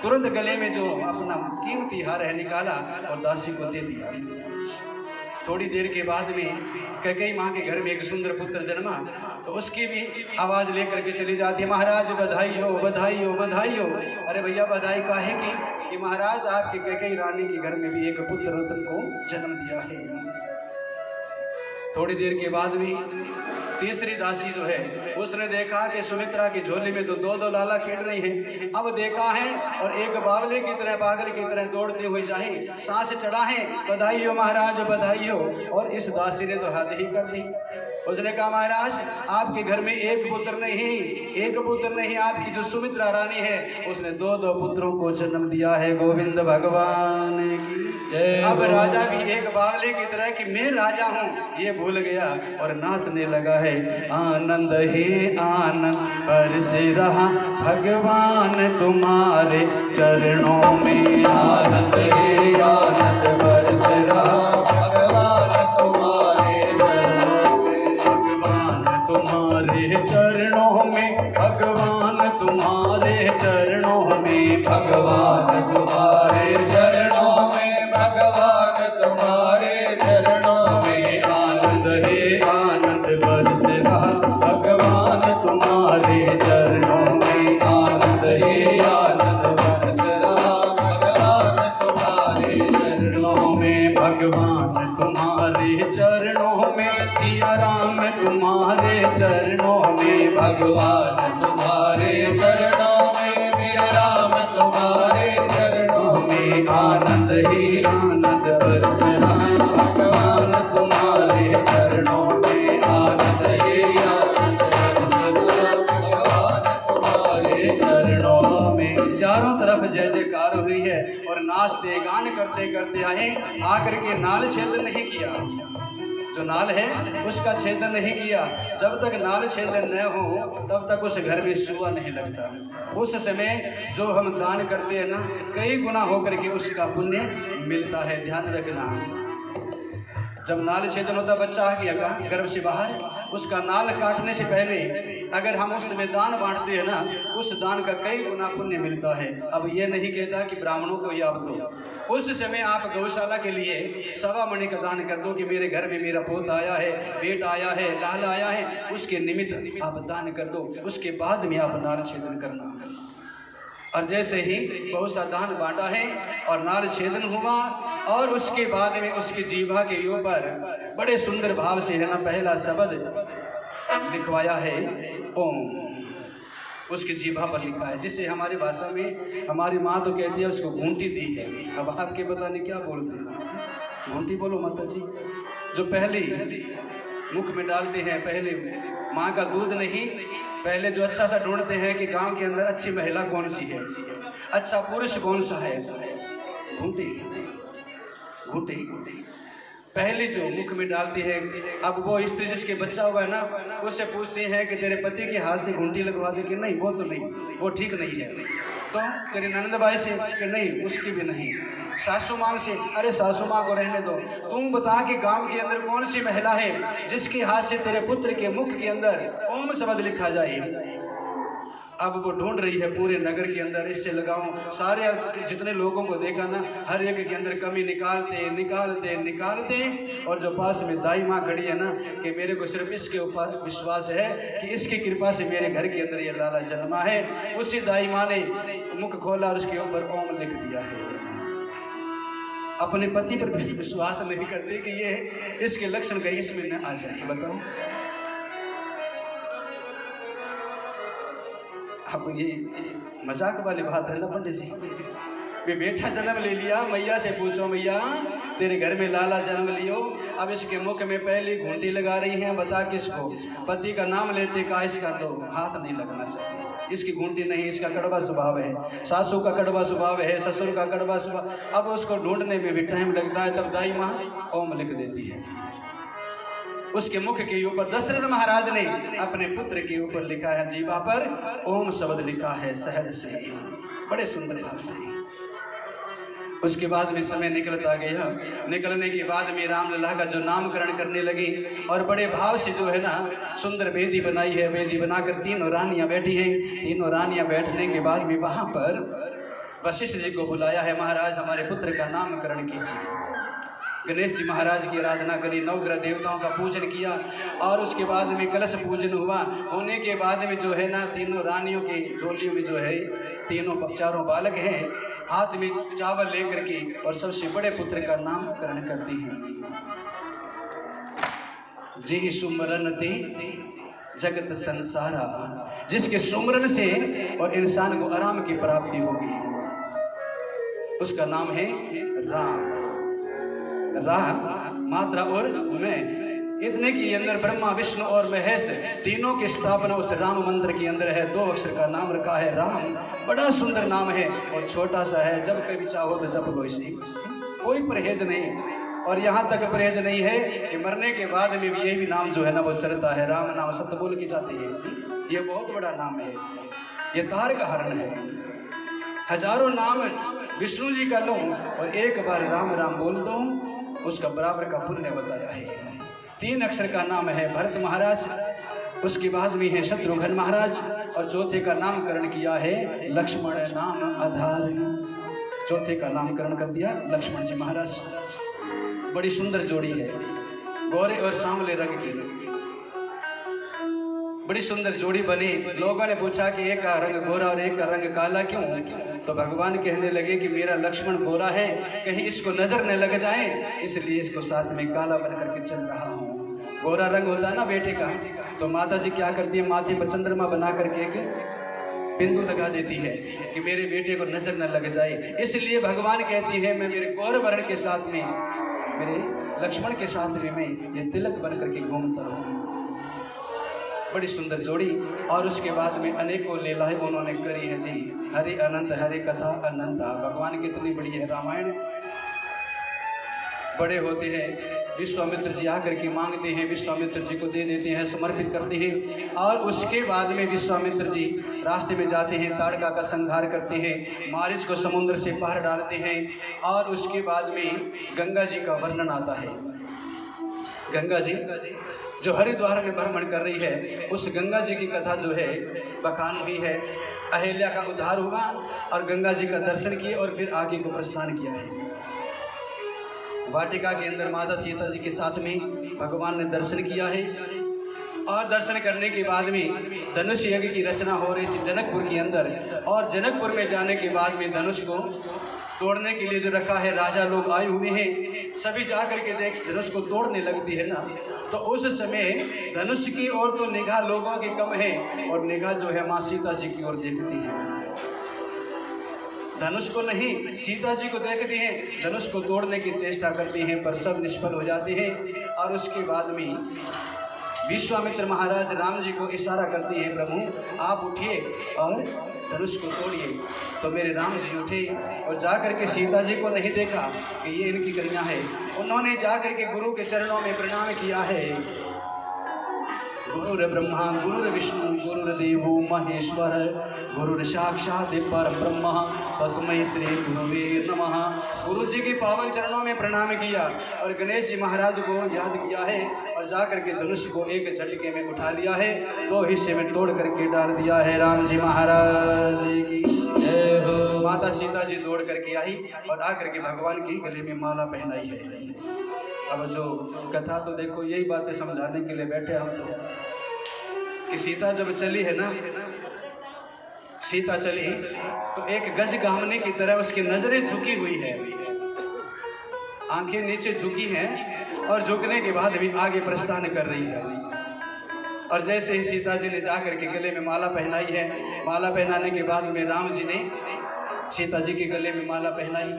तुरंत गले में जो अपना कीमती हार है निकाला और दासी को दे दिया। थोड़ी देर के बाद में कैकेयी माँ के घर में एक सुंदर पुत्र जन्मा, तो उसकी भी आवाज़ लेकर के चली जाती है, महाराज बधाई हो बधाई हो बधाई हो। अरे भैया बधाई काहे की? कि महाराज आपके कैकेयी रानी के घर में भी एक पुत्र रत्न को जन्म दिया है। थोड़ी देर के बाद में तीसरी दासी जो है उसने देखा कि सुमित्रा की झोली में तो दो लाला खेल रही हैं। अब देखा है और एक बावले की तरह पागल की तरह दौड़ते हुए जाए, सांस चढ़ा है, बधाई हो महाराज बधाई हो। और इस दासी ने तो हद ही कर दी। उसने कहा महाराज आपके घर में एक पुत्र नहीं, आपकी जो सुमित्रा रानी है उसने दो पुत्रों को जन्म दिया है। गोविंद भगवान की जय। अब राजा भी एक बावले की तरह कि मैं राजा हूँ ये भूल गया और नाचने लगा है। आनंद ही आनंद बरस रहा भगवान तुम्हारे चरणों में, आनंद ही आनंद बरस रहा भगवान तुम्हारे चरणों में, भगवान तुम्हारे चरणों में, भगवान तुम्हारे चरणों में, भगवान तुम्हारे चरणों में, भगवान तुम्हारे चरणों में, आनंद ही आनंद बरस रहा भगवान तुम्हारे चरणों में, आनंद ही आनंद बरस रहा भगवान तुम्हारे चरणों में, भगवान तुम्हारे चरणों में, सिया राम तुम्हारे चरणों में, भगवान तुम्हारे चरणों में, मेरा राम तुम्हारे चरणों में, आनंद ही आनंद बरस रहा भगवान तुम्हारे चरणों में, आनंद ही आनंद बरस रहा भगवान तुम्हारे चरणों में। चारों तरफ जय जयकार हो रही है और नाचते गान करते करते आए, आकर के नाल छेदन नहीं किया। जो नाल है उसका छेदन नहीं किया। जब तक नाल छेदन न हो तब तक उस घर में सुआ नहीं लगता। उस समय जो हम दान करते हैं ना, कई गुना होकर के उसका पुण्य मिलता है। ध्यान रखना, जब नाल छेदन होता बच्चा आ गया का गर्भ से बाहर, उसका नाल काटने से पहले अगर हम उस समय दान बांटते हैं ना, उस दान का कई गुना पुण्य मिलता है। अब ये नहीं कहता कि ब्राह्मणों को ही आप दो, उस समय आप गौशाला के लिए 1.25 मणि का दान कर दो कि मेरे घर में मेरा पोता आया है, बेटा आया है, लाल आया है, उसके निमित्त आप दान कर दो। उसके बाद में आप नाल छेदन करना। और जैसे ही बहुत सा दान बांटा है और नाल छेदन हुआ और उसके बाद में उसकी जीभा के ऊपर बड़े सुंदर भाव से है ना पहला शब्द लिखवाया है ओम। उसकी जीभा पर लिखा है, जिसे हमारी भाषा में हमारी माँ तो कहती है उसको घूंटी दी है। अब आपके पता नहीं क्या बोलते हैं, घूंटी बोलो माता जी। जो पहले मुख में डालते हैं, पहले माँ का दूध नहीं, पहले जो अच्छा सा ढूंढते हैं कि गांव के अंदर अच्छी महिला कौन सी है, अच्छा पुरुष कौन सा है, घूंटी घूंटी पहले जो मुख में डालती है। अब वो स्त्री जिसके बच्चा हुआ है ना, उससे पूछते हैं कि तेरे पति के हाथ से घूंटी लगवा दे कि नहीं, वो तो नहीं, वो ठीक नहीं है। तो तेरी ननद बाई से कि नहीं, उसकी भी नहीं। सासू माँ से, अरे सासू माँ को रहने दो। तुम बता कि गांव के अंदर कौन सी महिला है जिसके हाथ से तेरे पुत्र के मुख के अंदर ओम शब्द लिखा जाए। अब वो ढूंढ रही है पूरे नगर के अंदर, इससे लगाऊं सारे जितने लोगों को देखा ना, हर एक के अंदर कमी निकालते और जो पास में दाई माँ खड़ी है ना कि मेरे को सिर्फ इसके ऊपर विश्वास है कि इसकी कृपा से मेरे घर के अंदर ये लाला जन्मा है, उसी दाई माँ ने मुख खोला और उसके ऊपर ओम लिख दिया है। अपने पति पर विश्वास नहीं करते कि ये इसके लक्षण कहीं इसमें न आ जाए। बताओ अब ये मजाक वाली बात है ना पंडित जी। वे बेटा जन्म ले लिया, मैया से पूछो मैया तेरे घर में लाला जन्म लियो। अब इसके मुख में पहली घूंटी लगा रही हैं, बता किसको? पति का नाम लेते का इसका तो हाथ नहीं लगना चाहिए। इसकी घूंटी नहीं, इसका कड़वा स्वभाव है, सासू का कड़वा स्वभाव है, ससुर का कड़वा स्वभाव। अब उसको ढूंढने में भी टाइम लगता है, तब दाई माँ ओम लिख देती है। उसके मुख के ऊपर दशरथ महाराज ने अपने पुत्र के ऊपर लिखा है, जीवा पर ओम शब्द लिखा है सहज से, बड़े सुंदर भाव से। उसके बाद में समय निकलता गया, निकलने के बाद में रामलला का जो नामकरण करने लगी और बड़े भाव से जो है ना सुंदर वेदी बनाई है। वेदी बनाकर तीनों रानियां बैठी हैं। तीनों रानियां बैठने के बाद में वहाँ पर वशिष्ठ जी को बुलाया है, महाराज हमारे पुत्र का नामकरण कीजिए। गणेश जी महाराज की आराधना करी, नवग्रह देवताओं का पूजन किया और उसके बाद में कलश पूजन हुआ। होने के बाद में जो है ना तीनों रानियों की झोलियों में जो है तीनों चारों बालक हैं, हाथ में चावल लेकर के और सबसे बड़े पुत्र का नामकरण करती हैं। जी सुमरन ते जगत संसारा, जिसके सुमरन से और इंसान को आराम की प्राप्ति होगी, उसका नाम है राम। राम मात्रा और मैं, इतने के अंदर ब्रह्मा विष्णु और महेश तीनों की स्थापना उस राम मंदिर के अंदर है। 2 अक्षर का नाम रखा है राम, बड़ा सुंदर नाम है और छोटा सा है। जब कभी चाहो तो जप लो इसे, कोई परहेज नहीं। और यहाँ तक परहेज नहीं है कि मरने के बाद में भी यही भी नाम जो है ना वो चलता है। राम नाम सत्य बोल की जाती है, ये बहुत बड़ा नाम है, ये तार का हरण है। हजारों नाम विष्णु जी का लो और एक बार राम राम बोल दो, उसका बराबर का पुण्य बताया है। 3 अक्षर का नाम है भरत महाराज, उसके बाद में है शत्रुघ्न महाराज और चौथे का नामकरण किया है लक्ष्मण नाम आधार। चौथे का नामकरण कर दिया लक्ष्मण जी महाराज। बड़ी सुंदर जोड़ी है, गोरे और सांवले रंग की बड़ी सुंदर जोड़ी बनी। लोगों ने पूछा कि एक का रंग गोरा और एक का रंग काला क्यों? तो भगवान कहने लगे कि मेरा लक्ष्मण गोरा है, कहीं इसको नजर न लग जाए, इसलिए इसको साथ में काला बन करके चल रहा हूँ। गोरा रंग होता है ना बेटे का, तो माता जी क्या करती है, माथे पर चंद्रमा बना करके एक बिंदु लगा देती है कि मेरे बेटे को नजर न लग जाए। इसलिए भगवान कहती है मैं मेरे गौर वर्ण के साथ में, मेरे लक्ष्मण के साथ में मैं ये तिलक बन करके घूमता हूँ। बड़ी सुंदर जोड़ी। और उसके बाद में अनेकों लीलाएं उन्होंने करी है जी। हरे अनंत हरे कथा अनंता, भगवान कितनी बड़ी है रामायण। बड़े होते हैं, विश्वामित्र जी आकर के मांगते हैं, विश्वामित्र जी को दे देते हैं, समर्पित करते हैं। और उसके बाद में विश्वामित्र जी रास्ते में जाते हैं, ताड़का का संहार करते हैं, मारीच को समुद्र से पार डालते हैं। और उसके बाद में गंगा जी का वर्णन आता है। गंगा जी जो हरिद्वार में भ्रमण कर रही है, उस गंगा जी की कथा जो है बखान हुई है। अहिल्या का उद्धार हुआ और गंगा जी का दर्शन किए और फिर आगे को प्रस्थान किया है। वाटिका के अंदर माता सीता जी के साथ में भगवान ने दर्शन किया है। और दर्शन करने के बाद में धनुष यज्ञ की रचना हो रही थी जनकपुर के अंदर। और जनकपुर में जाने के बाद में धनुष को तोड़ने के लिए जो रखा है, राजा लोग आए हुए हैं, सभी जा करके देख धनुष को तोड़ने लगती है ना, तो उस समय धनुष की ओर तो निगाह लोगों की कम है और निगाह जो है माँ सीता जी की ओर देखती है। धनुष को नहीं, सीता जी को देखती हैं, धनुष को तोड़ने की चेष्टा करती हैं, पर सब निष्फल हो जाते हैं। और उसके बाद में विश्वामित्र महाराज राम जी को इशारा करती हैं, प्रभु आप उठिए और धनुष को तोड़िए। तो मेरे राम जी उठे और जाकर के सीता जी को नहीं देखा कि ये इनकी कन्या है, उन्होंने जाकर के गुरु के चरणों में प्रणाम किया है। गुरुर ब्रह्मा गुरुर विष्णु गुरुर्देवो महेश्वर गुरुर साक्षात् परब्रह्म तस्मै श्री गुरुवे नमः। गुरु जी के पावन चरणों में प्रणाम किया और गणेश जी महाराज को याद किया है और जाकर के धनुष को एक झटके में उठा लिया है, 2 हिस्से में तोड़ करके डाल दिया है। राम जी महाराज की जय हो। माता सीता जी दौड़ करके आई और आकर के भगवान की गले में माला पहनाई है। अब जो कथा तो देखो यही बातें समझाने के लिए बैठे हम तो, कि सीता जब चली है ना, सीता चली तो एक गज गामने की तरह उसकी नजरें झुकी हुई है, आंखें नीचे झुकी हैं और झुकने के बाद भी आगे प्रस्थान कर रही है। और जैसे ही सीता जी ने जाकर के गले में माला पहनाई है, माला पहनाने के बाद में राम जी ने सीता जी के गले में माला पहनाई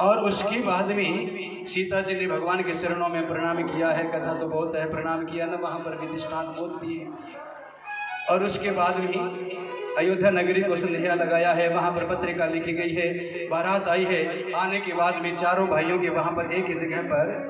और उसके बाद में सीता जी ने भगवान के चरणों में प्रणाम किया है। कथा तो बहुत है, प्रणाम किया ना, वहाँ पर भी दृष्टांत बोल दिए। और उसके बाद में अयोध्या नगरी को संदेहा लगाया है, वहाँ पर पत्रिका लिखी गई है, बारात आई है। आने के बाद में चारों भाइयों के वहाँ पर एक ही जगह पर